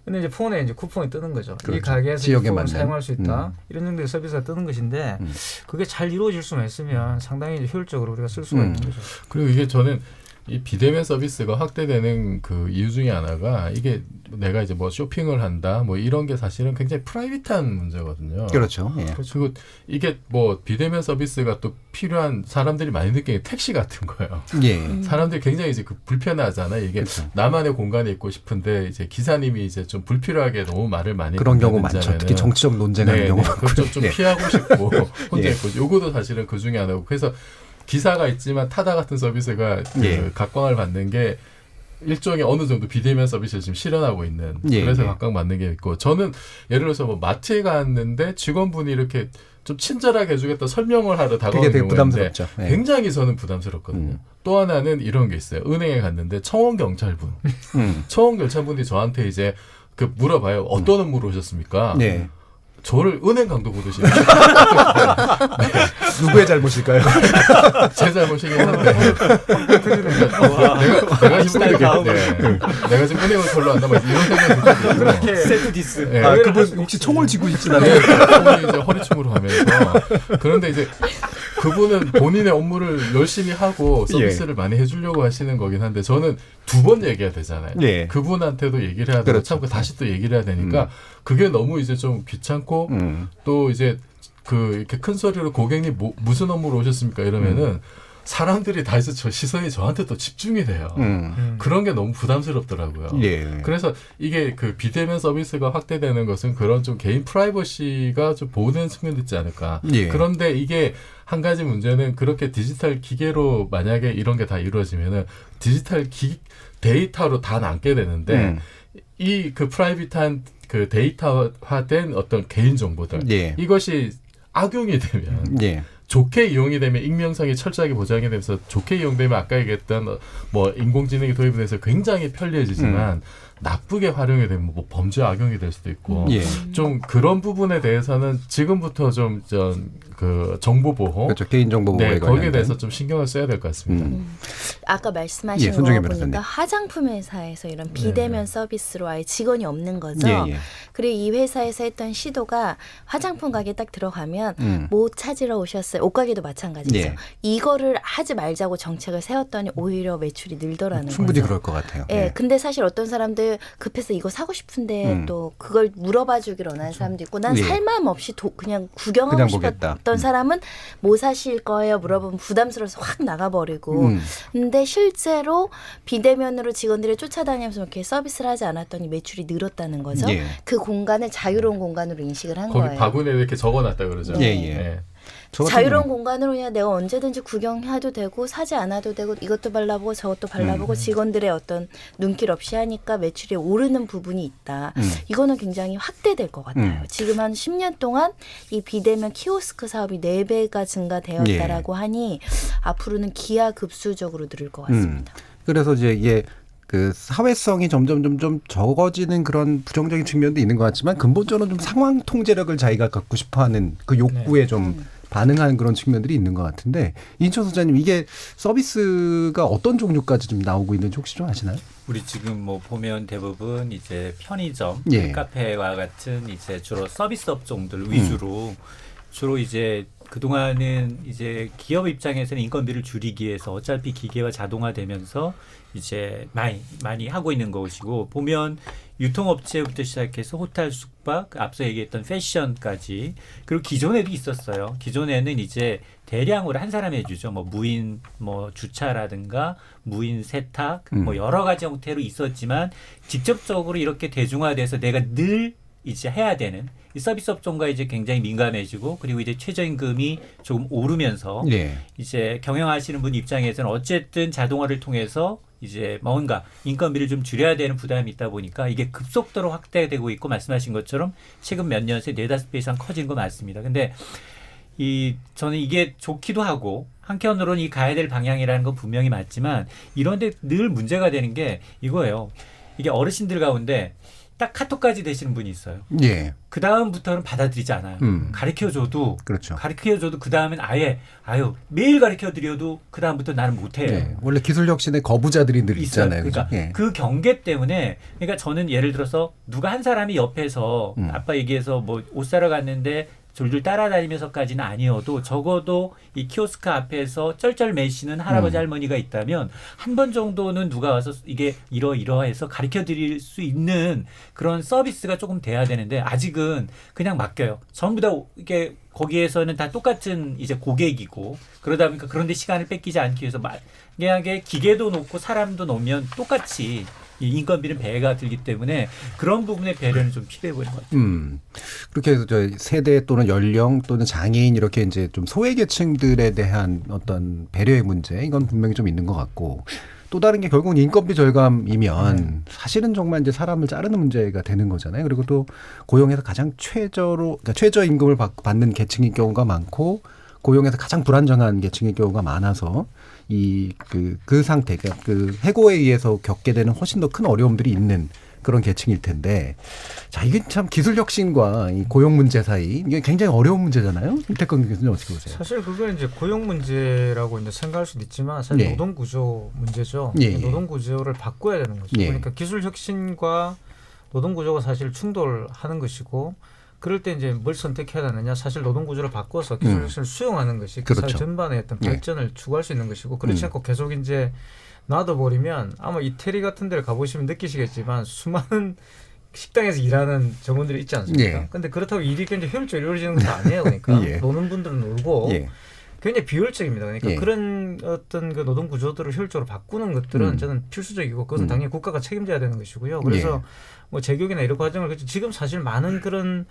근데 이제 폰에 이제 쿠폰이 뜨는 거죠. 이 가게에서 이 쿠폰을 사용할 수 있다. 이런 정도의 서비스가 뜨는 것인데 그게 잘 이루어질 수만 있으면 상당히 이제 효율적으로 우리가 쓸 수가 있는 거죠. 그리고 이게 저는 이 비대면 서비스가 확대되는 그 이유 중에 하나가 이게 내가 이제 뭐 쇼핑을 한다 뭐 이런 게 사실은 굉장히 프라이빗한 문제거든요. 그렇죠. 그리고 이게 뭐 비대면 서비스가 또 필요한 사람들이 많이 느끼는 택시 같은 거예요. 사람들이 굉장히 이제 그 불편하잖아요. 이게 나만의 공간에 있고 싶은데 이제 기사님이 이제 좀 불필요하게 너무 말을 많이 그런 경우 많죠. 특히 정치적 논쟁하는 경우 많고. 좀 피하고 싶고 혼자 있고 요거도 사실은 그 중에 하나고 그래서 기사가 있지만 타다 같은 서비스가 그 각광을 받는 게 일종의 어느 정도 비대면 서비스를 지금 실현하고 있는 그래서 각각 맞는 게 있고 저는 예를 들어서 뭐 마트에 갔는데 직원분이 이렇게 좀 친절하게 해주겠다 설명을 하러 다가오는 되게 경우인데 부담스럽죠. 굉장히 저는 부담스럽거든요. 또 하나는 이런 게 있어요. 은행에 갔는데 청원 경찰분, 청원 경찰분이 저한테 이제 그 물어봐요. 어떤 업무로 오셨습니까? 네. 저를 은행 강도 보듯이. 누구의 잘못일까요? 제 잘못이긴 한데. 내가 지금 내가 지금 은행을 별로 안 남아 이런 생각이 들거든요. 그렇게 세트 디스. 네. 그분 혹시 총을 쥐고 있지는 않아요? 총을 이제 허리춤으로 하면서. 그런데 이제 그분은 본인의 업무를 열심히 하고 서비스를 많이 해주려고 하시는 거긴 한데 저는 두 번 얘기해야 되잖아요. 그분한테도 얘기를 해야 되고 참고 다시 또 얘기를 해야 되니까 그게 너무 이제 좀 귀찮고 또 이제 그 이렇게 큰 소리로 고객님 무슨 업무로 오셨습니까? 이러면은 사람들이 다 이제 저 시선이 저한테 또 집중이 돼요. 그런 게 너무 부담스럽더라고요. 그래서 이게 그 비대면 서비스가 확대되는 것은 그런 좀 개인 프라이버시가 좀 보호되는 측면도 있지 않을까. 그런데 이게 한 가지 문제는 그렇게 디지털 기계로 만약에 이런 게 다 이루어지면은 디지털 데이터로 다 남게 되는데 이 그 프라이빗한 그 데이터화된 어떤 개인 정보들 이것이 악용이 되면 좋게 이용이 되면 익명성이 철저하게 보장이 되면서 좋게 이용되면 아까 얘기했던 뭐 인공지능이 도입이 돼서 굉장히 편리해지지만 나쁘게 활용이 되면 뭐 범죄 악용이 될 수도 있고 좀 그런 부분에 대해서는 지금부터 좀 그 정보 보호, 그렇죠. 개인 정보 보호에 거기에 대해서 좀 신경을 써야 될 것 같습니다. 아까 말씀하신 거 보니까 화장품 회사에서 이런 비대면 서비스로 아예 직원이 없는 거죠. 그리고 이 회사에서 했던 시도가 화장품 가게 딱 들어가면 뭐 찾으러 오셨어요. 옷가게도 마찬가지죠. 이거를 하지 말자고 정책을 세웠더니 오히려 매출이 늘더라는 거죠. 충분히 그럴 것 같아요. 근데 사실 어떤 사람들 급해서 이거 사고 싶은데 또 그걸 물어봐 주기를 원하는 사람도 있고 난 살맘 없이 그냥 구경하고 싶었던 사람은 뭐 사실 거예요? 물어보면 부담스러워서 확 나가버리고 근데 실제로 비대면으로 직원들이 쫓아다니면서 이렇게 서비스를 하지 않았더니 매출이 늘었다는 거죠. 그 공간을 자유로운 공간으로 인식을 한 거예요. 거기 바구니에 이렇게 적어놨다 그러죠. 자유로운 공간으로 그냥 내가 언제든지 구경해도 되고 사지 않아도 되고 이것도 발라보고 저것도 발라보고 직원들의 어떤 눈길 없이 하니까 매출이 오르는 부분이 있다. 이거는 굉장히 확대될 것 같아요. 지금 한 10년 동안 이 비대면 키오스크 사업이 4배가 증가되었다라고 하니 앞으로는 기하급수적으로 늘을 것 같습니다. 그래서 이제 이게 그 사회성이 점점 적어지는 그런 부정적인 측면도 있는 것 같지만 근본적으로 좀 상황 통제력을 자기가 갖고 싶어하는 그 욕구에 좀 반응하는 그런 측면들이 있는 것 같은데 인천 소장님 이게 서비스가 어떤 종류까지 좀 나오고 있는지 혹시 좀 아시나요? 우리 지금 뭐 보면 대부분 이제 편의점, 카페와 같은 이제 주로 서비스 업종들 위주로 주로 이제 그동안은 이제 기업 입장에서는 인건비를 줄이기 위해서 어차피 기계와 자동화되면서 이제 많이 하고 있는 것이고 보면 유통업체부터 시작해서 호텔, 숙박, 앞서 얘기했던 패션까지 그리고 기존에도 있었어요. 기존에는 이제 대량으로 한 사람이 해주죠. 뭐 무인 뭐 주차라든가 무인 세탁 뭐 여러 가지 형태로 있었지만 직접적으로 이렇게 대중화돼서 내가 늘 이제 해야 되는 이 서비스 업종과 이제 굉장히 민감해지고 그리고 이제 최저임금이 조금 오르면서 이제 경영하시는 분 입장에서는 어쨌든 자동화를 통해서 이제 뭔가 인건비를 좀 줄여야 되는 부담이 있다 보니까 이게 급속도로 확대되고 있고 말씀하신 것처럼 최근 몇 년 새 4-5배 이상 커진 거 맞습니다. 근데 저는 이게 좋기도 하고 한편으로는 이 가야 될 방향이라는 건 분명히 맞지만 이런데 늘 문제가 되는 게 이거예요. 이게 어르신들 가운데 딱 카톡까지 되시는 분이 있어요. 그 다음부터는 받아들이지 않아요. 가르쳐줘도 그 다음엔 매일 가르쳐드려도 그 다음부터 나는 못해요. 원래 기술 혁신의 거부자들이 늘 있잖아요. 그러니까 그 경계 때문에 그러니까 저는 예를 들어서 누가 한 사람이 옆에서 아빠 얘기해서 뭐 옷 사러 갔는데 졸졸 따라다니면서까지는 아니어도 적어도 이 키오스크 앞에서 쩔쩔매시는 할아버지 할머니가 있다면 한 번 정도는 누가 와서 이게 이러해서 가르쳐드릴 수 있는 그런 서비스가 조금 돼야 되는데 아직은 그냥 맡겨요. 전부 다 이게 거기에서는 다 똑같은 이제 고객이고 그러다 보니까 그런데 시간을 뺏기지 않기 위해서 만약에 기계도 놓고 사람도 놓으면 똑같이 이 인건비는 배가 들기 때문에 그런 부분의 배려는 좀 필요해 보이는 것 같아요. 그렇게 해서 저 세대 또는 연령 또는 장애인 이렇게 이제 좀 소외계층들에 대한 어떤 배려의 문제 이건 분명히 좀 있는 것 같고 또 다른 게 결국은 인건비 절감이면 사실은 정말 이제 사람을 자르는 문제가 되는 거잖아요. 그리고 또 고용에서 가장 그러니까 최저 임금을 받는 계층의 경우가 많고 고용에서 가장 불안정한 계층의 경우가 많아서 그 상태, 그러니까 그 해고에 의해서 겪게 되는 훨씬 더 큰 어려움들이 있는 그런 계층일 텐데, 자, 이게 참 기술 혁신과 이 고용 문제 사이 이게 굉장히 어려운 문제잖아요. 이태권 교수님 어떻게 보세요? 사실 그건 이제 고용 문제라고 이제 생각할 수도 있지만 사실 예. 노동 구조 문제죠. 예. 노동 구조를 바꿔야 되는 거죠. 예. 그러니까 기술 혁신과 노동 구조가 사실 충돌하는 것이고, 그럴 때 이제 뭘 선택해야 되느냐? 사실 노동 구조를 바꿔서 기술 혁신을 수용하는 것이 그 그렇죠. 사회 전반의 어떤 발전을 추구할 수 있는 것이고, 그렇지 않고 계속 이제 놔둬버리면 아마 이태리 같은 데를 가보시면 느끼시겠지만 수많은 식당에서 일하는 점원들이 있지 않습니까? 근데 그렇다고 일이 굉장히 효율적으로 이루어지는 것도 아니에요. 그러니까 노는 분들은 놀고 굉장히 비효율적입니다. 그러니까 그런 어떤 그 노동 구조들을 효율적으로 바꾸는 것들은 저는 필수적이고 그것은 당연히 국가가 책임져야 되는 것이고요. 그래서 뭐 재교육이나 이런 과정을 지금 사실 많은 그런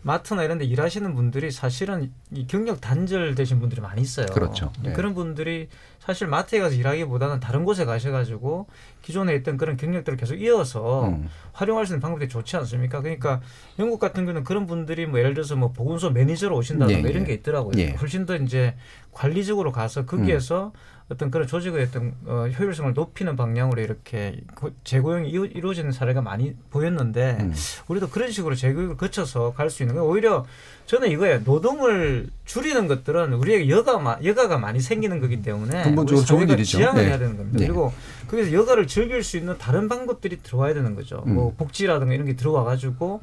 마트나 이런 데 일하시는 분들이 사실은 이 경력 단절되신 분들이 많이 있어요. 그렇죠. 그런 분들이 사실 마트에 가서 일하기보다는 다른 곳에 가셔가지고 기존에 있던 그런 경력들을 계속 이어서 활용할 수 있는 방법이 좋지 않습니까? 그러니까 영국 같은 경우는 그런 분들이 뭐 예를 들어서 뭐 보건소 매니저로 오신다든가 이런 게 있더라고요. 훨씬 더 이제 관리적으로 가서 거기에서 어떤 그런 조직의 어떤 효율성을 높이는 방향으로 이렇게 재고용이 이루어지는 사례가 많이 보였는데 우리도 그런 식으로 재교육을 거쳐서 갈 수 있는 거예요. 오히려 저는 이거예요. 노동을 줄이는 것들은 우리에게 여가가 많이 생기는 거기 때문에 근본적으로 좋은 일이죠. 지향을 해야 되는 겁니다. 그리고 거기서 여가를 즐길 수 있는 다른 방법들이 들어와야 되는 거죠. 뭐 복지라든가 이런 게 들어와 가지고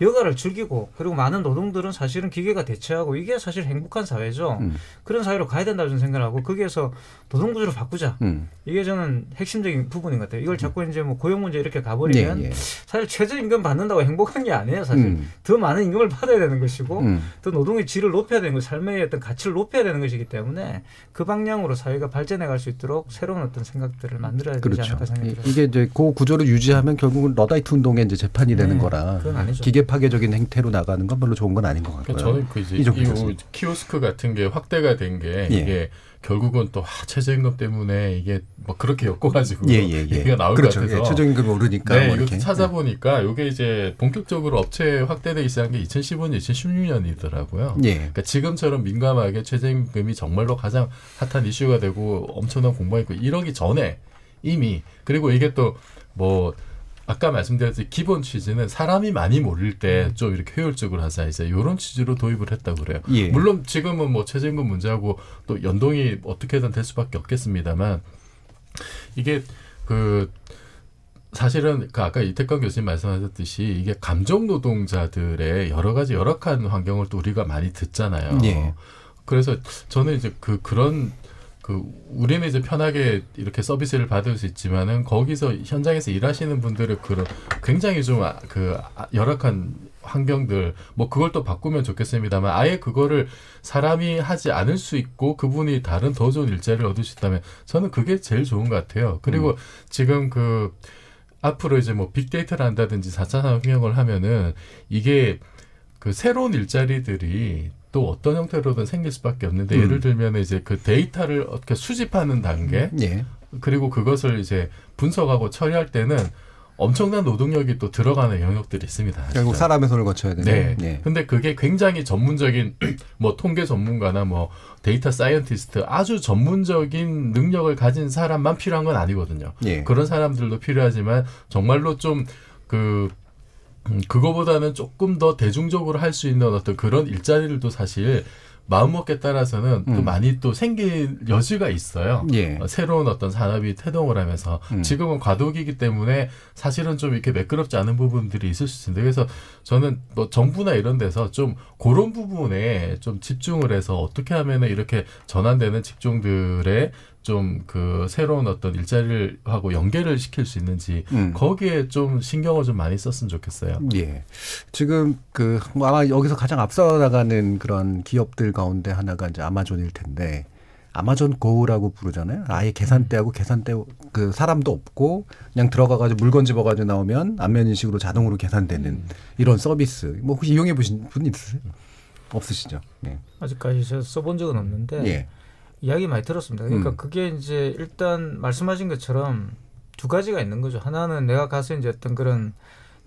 여가를 즐기고, 그리고 많은 노동들은 사실은 기계가 대체하고 이게 사실 행복한 사회죠. 그런 사회로 가야 된다고 저는 생각을 하고, 거기에서 노동 구조를 바꾸자. 이게 저는 핵심적인 부분인 것 같아요. 이걸 자꾸 이제 뭐 고용 문제 이렇게 가버리면 사실 최저임금 받는다고 행복한 게 아니에요. 사실 더 많은 임금을 받아야 되는 것이고 또 노동의 질을 높여야 되는 것, 삶의 어떤 가치를 높여야 되는 것이기 때문에 그 방향으로 사회가 발전해 갈 수 있도록 새로운 어떤 생각들을 만들어야 되지 않을까 생각이 들어요. 이게 이제 그 구조를 유지하면 결국은 러다이트 운동의 이제 재판이 되는 거라 그건 아니죠. 기계 파괴적인 행태로 나가는 건 별로 좋은 건 아닌 것 같고요. 저는 그 이제 이 키오스크 같은 게 확대가 된 게 이게 결국은 또 최저임금 때문에 이게 뭐 그렇게 엮어가지고 얘기가 나올 것 같아서 최저임금이 오르니까 뭐 이거 찾아보니까 이게 이제 본격적으로 업체에 확대되기 시작한 게 2015년, 2016년이더라고요. 그러니까 지금처럼 민감하게 최저임금이 정말로 가장 핫한 이슈가 되고 엄청난 공방이 있고 이러기 전에 이미, 그리고 이게 또 뭐 아까 말씀드렸듯이 기본 취지는 사람이 많이 몰릴 때 좀 이렇게 효율적으로 하자, 이제 이런 취지로 도입을 했다고 그래요. 물론 지금은 뭐 최저임금 문제하고 또 연동이 어떻게든 될 수밖에 없겠습니다만, 이게 그 사실은 그 아까 이태권 교수님 말씀하셨듯이 이게 감정 노동자들의 여러 가지 열악한 환경을 또 우리가 많이 듣잖아요. 그래서 저는 이제 그런 우리는 이제 편하게 이렇게 서비스를 받을 수 있지만은 거기서 현장에서 일하시는 분들의 그런 굉장히 좀 열악한 환경들, 뭐 그걸 또 바꾸면 좋겠습니다만, 아예 그거를 사람이 하지 않을 수 있고 그분이 다른 더 좋은 일자리를 얻을 수 있다면 저는 그게 제일 좋은 것 같아요. 그리고 지금 앞으로 이제 뭐 빅데이터를 한다든지 4차 산업혁명을 하면은 이게 새로운 일자리들이 또 어떤 형태로든 생길 수밖에 없는데, 예를 들면 이제 그 데이터를 어떻게 수집하는 단계, 그리고 그것을 이제 분석하고 처리할 때는 엄청난 노동력이 또 들어가는 영역들이 있습니다. 결국 사람의 손을 거쳐야 되는. 근데 그게 굉장히 전문적인 뭐 통계 전문가나 뭐 데이터 사이언티스트, 아주 전문적인 능력을 가진 사람만 필요한 건 아니거든요. 그런 사람들도 필요하지만 정말로 좀 그거보다는 조금 더 대중적으로 할 수 있는 어떤 그런 일자리들도 사실 마음먹기에 따라서는 또 많이 또 생길 여지가 있어요. 새로운 어떤 산업이 태동을 하면서 지금은 과도기이기 때문에 사실은 좀 이렇게 매끄럽지 않은 부분들이 있을 수 있는데, 그래서 저는 뭐 정부나 이런 데서 좀 그런 부분에 좀 집중을 해서 어떻게 하면은 이렇게 전환되는 직종들의 좀 새로운 어떤 일자리를 하고 연계를 시킬 수 있는지 거기에 좀 신경을 좀 많이 썼으면 좋겠어요. 지금 아마 여기서 가장 앞서 나가는 그런 기업들 가운데 하나가 이제 아마존일 텐데, 아마존 고라고 부르잖아요. 아예 계산대하고 계산대 사람도 없고 그냥 들어가가지고 물건 집어가지고 나오면 안면 인식으로 자동으로 계산되는 이런 서비스. 뭐 혹시 이용해 보신 분 있으세요? 없으시죠? 아직까지 제가 써본 적은 없는데. 이야기 많이 들었습니다. 그러니까 그게 이제 일단 말씀하신 것처럼 두 가지가 있는 거죠. 하나는 내가 가서 이제 어떤 그런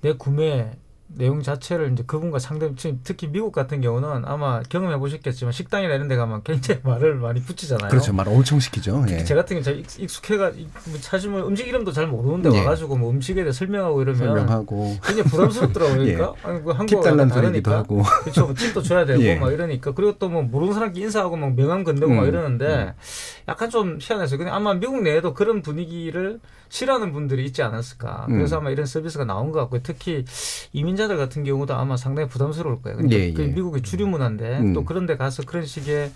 내 구매 내용 자체를 이제 그분과 상대, 특히 미국 같은 경우는 아마 경험해 보셨겠지만 식당이나 이런 데 가면 굉장히 말을 많이 붙이잖아요. 그렇죠. 말 엄청 시키죠. 예. 제 같은 경우 익숙해가 사실 뭐 음식 이름도 잘 모르는데 예. 와가지고 뭐 음식에 대해 설명하고 이러면 설명하고 굉장히 부담스럽더라고요. 그러니까 예. 아니, 그 팁 달라는 소리기도 하고 그렇죠. 뭐 팁도 줘야 되고 예. 막 이러니까 그리고 또 뭐 모르는 사람끼리 인사하고 막 명함 건네고 막 이러는데 약간 좀 희한했어요. 근데 아마 미국 내에도 그런 분위기를 싫어하는 분들이 있지 않았을까. 그래서 아마 이런 서비스가 나온 것 같고요. 특히 이민자들 같은 경우도 아마 상당히 부담스러울 거예요. 그러니까 예, 그 예. 미국의 주류 문화인데 또 그런 데 가서 그런 식의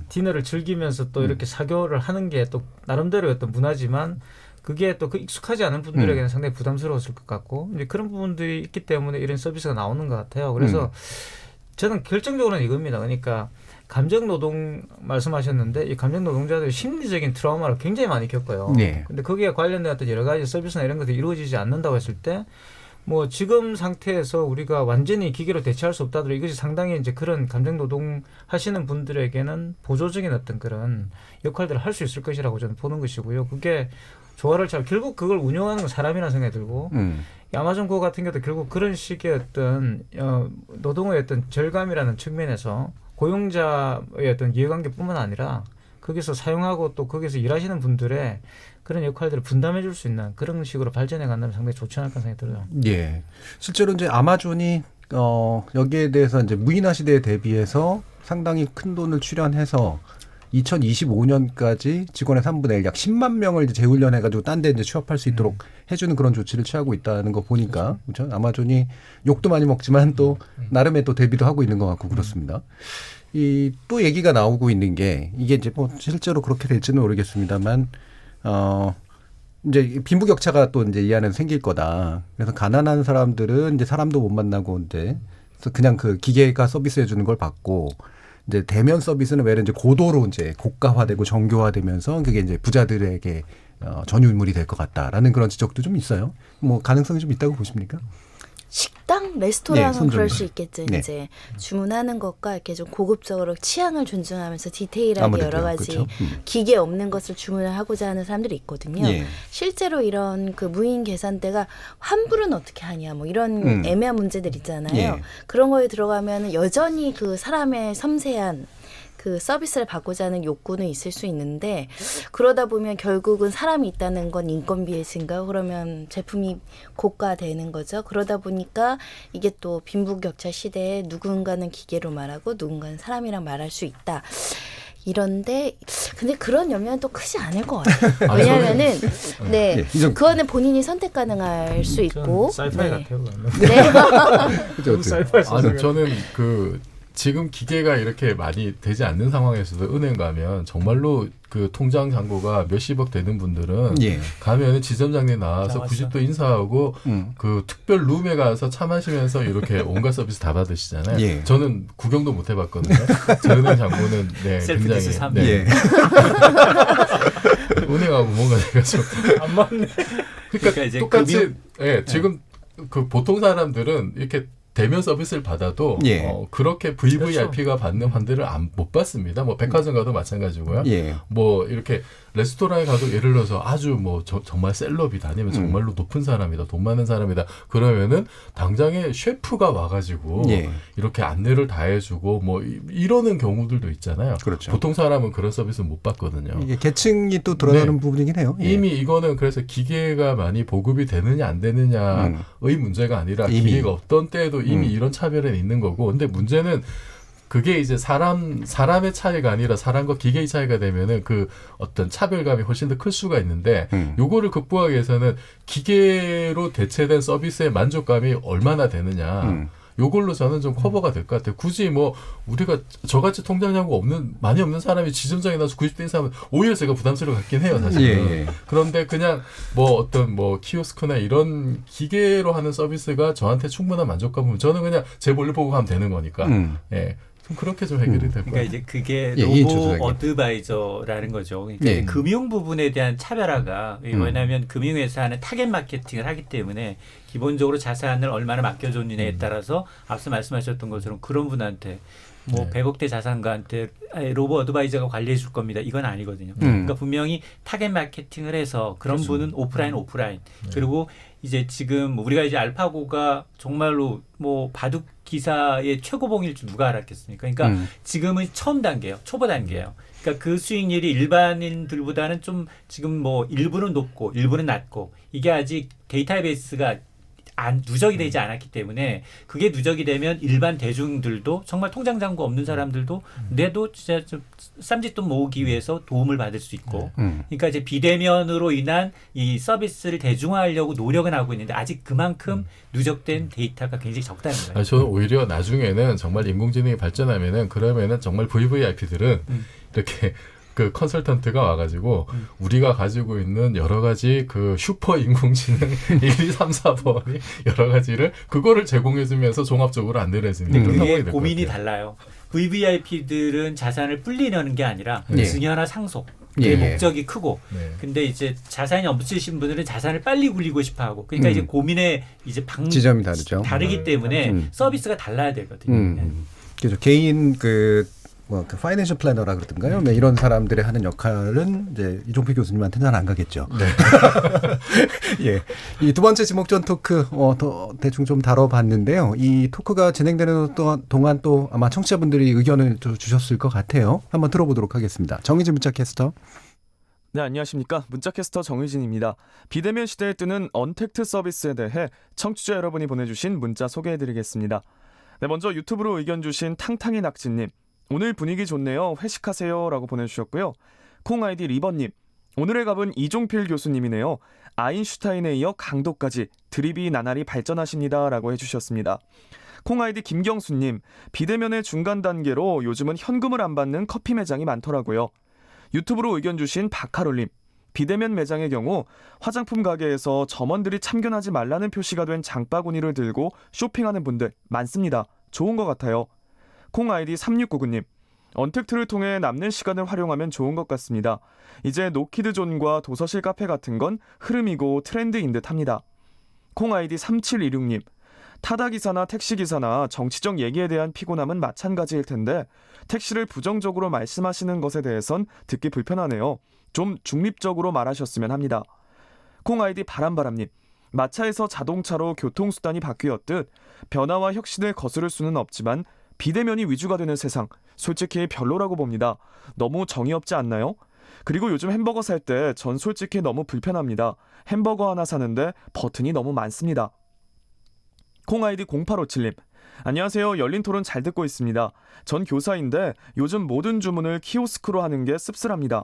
디너를 즐기면서 또 이렇게 사교를 하는 게 또 나름대로 어떤 문화지만 그게 또 그 익숙하지 않은 분들에게는 상당히 부담스러웠을 것 같고 이제 그런 부분들이 있기 때문에 이런 서비스가 나오는 것 같아요. 그래서 저는 결정적으로는 이겁니다. 그러니까 감정노동 말씀하셨는데 이 감정노동자들이 심리적인 트라우마를 굉장히 많이 겪어요. 네. 근데 거기에 관련된 어떤 여러 가지 서비스나 이런 것들이 이루어지지 않는다고 했을 때 뭐 지금 상태에서 우리가 완전히 기계로 대체할 수 없다 하더라도 이것이 상당히 이제 그런 감정노동 하시는 분들에게는 보조적인 어떤 그런 역할들을 할 수 있을 것이라고 저는 보는 것이고요. 그게 조화를 잘 결국 그걸 운영하는 건 사람이라는 생각이 들고 이 아마존 고 같은 경우도 결국 그런 식의 어떤 노동의 어떤 절감이라는 측면에서 고용자의 어떤 이해관계뿐만 아니라 거기서 사용하고 또 거기서 일하시는 분들의 그런 역할들을 분담해 줄 수 있는 그런 식으로 발전해 간다면 상당히 좋지 않을까 생각이 들어요. 예. 실제로 이제 아마존이 여기에 대해서 이제 무인화 시대에 대비해서 상당히 큰 돈을 출연해서 2025년까지 직원의 3분의 1, 약 10만 명을 이제 재훈련해가지고 딴 데 이제 취업할 수 있도록 해주는 그런 조치를 취하고 있다는 거 보니까 그렇죠? 아마존이 욕도 많이 먹지만 또 나름의 또 대비도 하고 있는 것 같고 그렇습니다. 이 또 얘기가 나오고 있는 게 이게 이제 뭐 실제로 그렇게 될지는 모르겠습니다만 이제 빈부격차가 또 이제 이 안에서 생길 거다. 그래서 가난한 사람들은 이제 사람도 못 만나고 이제 그냥 그 기계가 서비스해 주는 걸 받고 이제 대면 서비스는 외래 이제 고도로 이제 고가화되고 정교화되면서 그게 이제 부자들에게 전유물이 될 것 같다라는 그런 지적도 좀 있어요. 뭐 가능성이 좀 있다고 보십니까? 식당, 레스토랑은 그럴 수 있겠죠. 네. 이제 주문하는 것과 이렇게 좀 고급적으로 취향을 존중하면서 디테일하게 아무래도, 여러 가지 그렇죠. 기계 없는 것을 주문을 하고자 하는 사람들이 있거든요. 예. 실제로 이런 그 무인 계산대가 환불은 어떻게 하냐 뭐 이런 애매한 문제들 있잖아요. 예. 그런 거에 들어가면 여전히 그 사람의 섬세한 그 서비스를 받고자 하는 욕구는 있을 수 있는데 그러다 보면 결국은 사람이 있다는 건 인건비의 증가 그러면 제품이 고가되는 거죠. 그러다 보니까 이게 또 빈부격차 시대에 누군가는 기계로 말하고 누군가는 사람이랑 말할 수 있다. 이런데 근데 그런 염려는 또 크지 않을 것 같아요. 왜냐하면은 네 그거는 본인이 선택 가능할 수 있고 사이파이 네. 같아요. 그죠? 아니 저는 그 지금 기계가 이렇게 많이 되지 않는 상황에서도 은행 가면 정말로 그 통장 잔고가 몇십억 되는 분들은 예. 가면은 지점장님 나와서 굳이 또 인사하고 그 특별 룸에 가서 차 마시면서 이렇게 온갖 서비스 다 받으시잖아요. 예. 저는 구경도 못 해봤거든요. 제 은행 잔고는 네, 굉장히 네. 예. 은행하고 뭔가 내가 좀 안 맞네. 그러니까 이제 똑같이 예, 지금 그 보통 사람들은 이렇게 대면 서비스를 받아도 예. 그렇게 VVIP가 받는 환대를 못 받습니다. 뭐 백화점 가도 마찬가지고요. 예. 뭐 이렇게 레스토랑에 가도 예를 들어서 아주 뭐 정말 셀럽이다 아니면 정말로 높은 사람이다 돈 많은 사람이다 그러면은 당장에 셰프가 와가지고 예. 이렇게 안내를 다 해주고 뭐 이러는 경우들도 있잖아요. 그렇죠. 보통 사람은 그런 서비스 못 받거든요. 이게 계층이 또 드러나는 부분이긴 해요. 예. 이미 이거는 그래서 기계가 많이 보급이 되느냐 안 되느냐의 문제가 아니라 기계가 없던 때에도 이미 이런 차별은 있는 거고 근데 문제는 그게 이제 사람의 차이가 아니라 사람과 기계의 차이가 되면은 그 어떤 차별감이 훨씬 더 클 수가 있는데 요거를 극복하기 위해서는 기계로 대체된 서비스의 만족감이 얼마나 되느냐 요걸로 저는 좀 커버가 될 것 같아요. 굳이 뭐 우리가 저같이 통장잔고 많이 없는 사람이 지점장에 나서 90대 인사하면 오히려 제가 부담스러워 갖긴 해요, 사실은. 예. 그런데 그냥 뭐 어떤 뭐 키오스크나 이런 기계로 하는 서비스가 저한테 충분한 만족감은 저는 그냥 제 볼일 보고 가면 되는 거니까. 예. 좀 그렇게 좀 해결이 될 것 같아요. 그러니까 이제 그게 예, 로보 어드바이저라는 거죠. 그러니까 예. 금융 부분에 대한 차별화가 왜냐하면 금융회사는 타겟 마케팅을 하기 때문에 기본적으로 자산을 얼마나 맡겨줬느냐에 따라서 앞서 말씀하셨던 것처럼 그런 분한테 뭐 100억대 자산가한테 로보 어드바이저가 관리해 줄 겁니다. 이건 아니거든요. 그러니까 분명히 타겟 마케팅을 해서 그런 그렇죠. 분은 오프라인 그리고 이제 지금 우리가 이제 알파고가 정말로 뭐 바둑 기사의 최고봉일 줄 누가 알았겠습니까? 그러니까 지금은 처음 단계예요. 초보 단계예요. 그러니까 그 수익률이 일반인들보다는 좀 지금 뭐 일부는 높고 일부는 낮고 이게 아직 데이터베이스가 누적이 되지 않았기 때문에 그게 누적이 되면 일반 대중들도 정말 통장 잔고 없는 사람들도 내도 진짜 좀 쌈짓돈 모으기 위해서 도움을 받을 수 있고 그러니까 이제 비대면으로 인한 이 서비스를 대중화하려고 노력은 하고 있는데 아직 그만큼 누적된 데이터가 굉장히 적다는 거예요. 저는 오히려 나중에는 정말 인공지능이 발전하면은 그러면은 정말 VVIP들은 이렇게 그 컨설턴트가 와가지고 우리가 가지고 있는 여러 가지 그 슈퍼 인공지능 1, 2, 3, 4번이 여러 가지를 그거를 제공해주면서 종합적으로 안내를 해주는 그런 상황이 될 것 고민이 같아요. 달라요. VVIP들은 자산을 불리려는 게 아니라 증여나 상속 의 목적이 크고 근데 이제 자산이 없으신 분들은 자산을 빨리 굴리고 싶어하고 그러니까 이제 고민의 이제 지점이 다르죠. 다르기 때문에 서비스가 달라야 되거든요. 그렇죠. 개인 그 파이낸셜 플래너라 그러던가요? 네, 이런 사람들의 하는 역할은 이제 이종필 교수님한테는 잘 안 가겠죠. 네. 예. 이 두 번째 지목전 토크 더 대충 좀 다뤄봤는데요. 이 토크가 진행되는 동안 또 아마 청취자분들이 의견을 주셨을 것 같아요. 한번 들어보도록 하겠습니다. 정의진 문자캐스터. 네, 안녕하십니까. 문자캐스터 정의진입니다. 비대면 시대에 뜨는 언택트 서비스에 대해 청취자 여러분이 보내주신 문자 소개해드리겠습니다. 네, 먼저 유튜브로 의견 주신 탕탕이 낙지님. 오늘 분위기 좋네요. 회식하세요. 라고 보내주셨고요. 콩 아이디 리버님. 오늘의 갑은 이종필 교수님이네요. 아인슈타인에 이어 강도까지 드립이 나날이 발전하십니다. 라고 해주셨습니다. 콩 아이디 김경수님. 비대면의 중간 단계로 요즘은 현금을 안 받는 커피 매장이 많더라고요. 유튜브로 의견 주신 박하롤님. 비대면 매장의 경우 화장품 가게에서 점원들이 참견하지 말라는 표시가 된 장바구니를 들고 쇼핑하는 분들 많습니다. 좋은 것 같아요. 콩 아이디 3699님. 언택트를 통해 남는 시간을 활용하면 좋은 것 같습니다. 이제 노키드존과 도서실 카페 같은 건 흐름이고 트렌드인 듯 합니다. 콩 아이디 3726님. 타다기사나 택시기사나 정치적 얘기에 대한 피곤함은 마찬가지일 텐데 택시를 부정적으로 말씀하시는 것에 대해선 듣기 불편하네요. 좀 중립적으로 말하셨으면 합니다. 콩 아이디 바람바람님. 마차에서 자동차로 교통수단이 바뀌었듯 변화와 혁신을 거스를 수는 없지만 비대면이 위주가 되는 세상, 솔직히 별로라고 봅니다. 너무 정이 없지 않나요? 그리고 요즘 햄버거 살 때 전 솔직히 너무 불편합니다. 햄버거 하나 사는데 버튼이 너무 많습니다. 콩 아이디 0857님. 안녕하세요. 열린 토론 잘 듣고 있습니다. 전 교사인데 요즘 모든 주문을 키오스크로 하는 게 씁쓸합니다.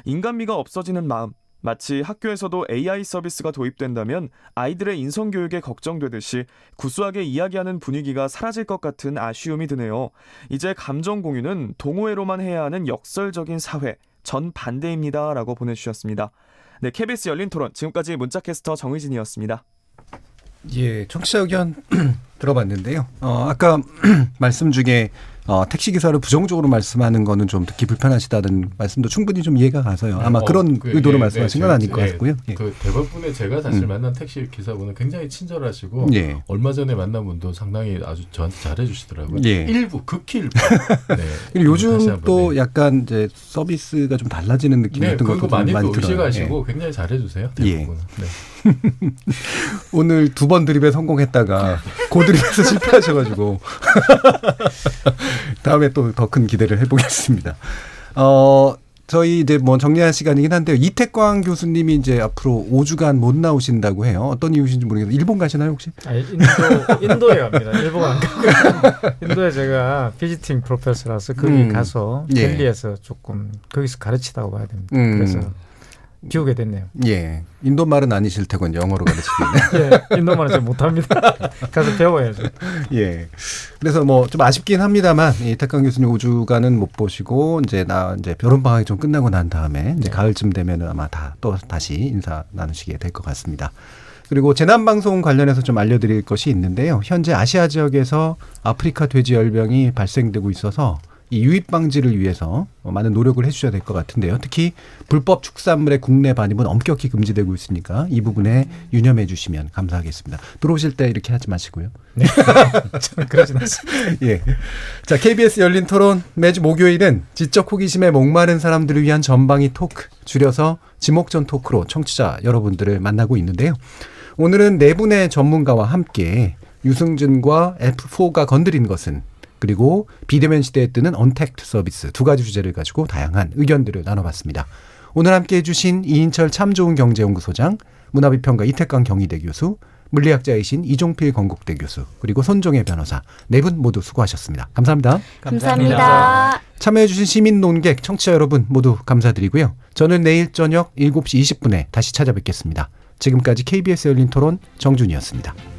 인간미가 없어지는 마음. 마치 학교에서도 AI 서비스가 도입된다면 아이들의 인성교육에 걱정되듯이 구수하게 이야기하는 분위기가 사라질 것 같은 아쉬움이 드네요. 이제 감정 공유는 동호회로만 해야 하는 역설적인 사회, 전 반대입니다. 라고 보내주셨습니다. 네, KBS 열린 토론 지금까지 문자캐스터 정의진이었습니다. 예, 청취자 의견 들어봤는데요. 아까 말씀 중에 택시기사를 부정적으로 말씀하는 거는 좀 듣기 불편하시다는 말씀도 충분히 좀 이해가 가서요. 아마 그런 의도로 말씀하신 건 아닐 것 같고요. 예. 그 대부분의 제가 사실 만난 택시 기사분은 굉장히 친절하시고 얼마 전에 만난 분도 상당히 아주 저한테 잘해주시더라고요. 일부, 극히 일부. 네. 요즘 또 약간 이제 서비스가 좀 달라지는 느낌 같은 것도 많이 들어요. 의식하시고 굉장히 잘해주세요. 대부분은. 네. 오늘 2번 드립에 성공했다가 고드립에서 실패하셔가지고 다음에 또 더 큰 기대를 해보겠습니다. 저희 이제 뭐 정리할 시간이긴 한데요. 이태광 교수님이 이제 앞으로 5주간 못 나오신다고 해요. 어떤 이유신지 모르겠는데 일본 가시나요 혹시? 아니, 인도에 갑니다. 일본 안 가고 인도에 제가 비지팅 프로페서라서 거기 가서 델리에서 조금 거기서 가르치다고 봐야 됩니다. 그래서 비우게 됐네요. 예, 인도말은 아니실 테고 영어로 가르치겠네. 예, 인도말은 잘 못합니다. 가서 배워야죠. 예, 그래서 뭐 좀 아쉽긴 합니다만 이태광 교수님 5주간은 못 보시고 이제 여름 방학이 좀 끝나고 난 다음에 이제 가을쯤 되면은 아마 또 다시 인사 나누시게 될 것 같습니다. 그리고 재난방송 관련해서 좀 알려드릴 것이 있는데요. 현재 아시아 지역에서 아프리카 돼지열병이 발생되고 있어서 이 유입 방지를 위해서 많은 노력을 해주셔야 될 것 같은데요. 특히 불법 축산물의 국내 반입은 엄격히 금지되고 있으니까 이 부분에 유념해 주시면 감사하겠습니다. 들어오실 때 이렇게 하지 마시고요. 네. 저는 그러진 않습니다. 예. 자, KBS 열린 토론 매주 목요일은 지적 호기심에 목마른 사람들을 위한 전방위 토크, 줄여서 지목전 토크로 청취자 여러분들을 만나고 있는데요. 오늘은 네 분의 전문가와 함께 유승준과 F4가 건드린 것은, 그리고 비대면 시대에 뜨는 언택트 서비스 두 가지 주제를 가지고 다양한 의견들을 나눠봤습니다. 오늘 함께해 주신 이인철 참 좋은 경제연구소장, 문화비평가 이태강 경희대 교수, 물리학자이신 이종필 건국대 교수, 그리고 손종혜 변호사 네 분 모두 수고하셨습니다. 감사합니다. 감사합니다. 참여해 주신 시민 논객 청취자 여러분 모두 감사드리고요. 저는 내일 저녁 7시 20분에 다시 찾아뵙겠습니다. 지금까지 KBS 열린 토론 정준이었습니다.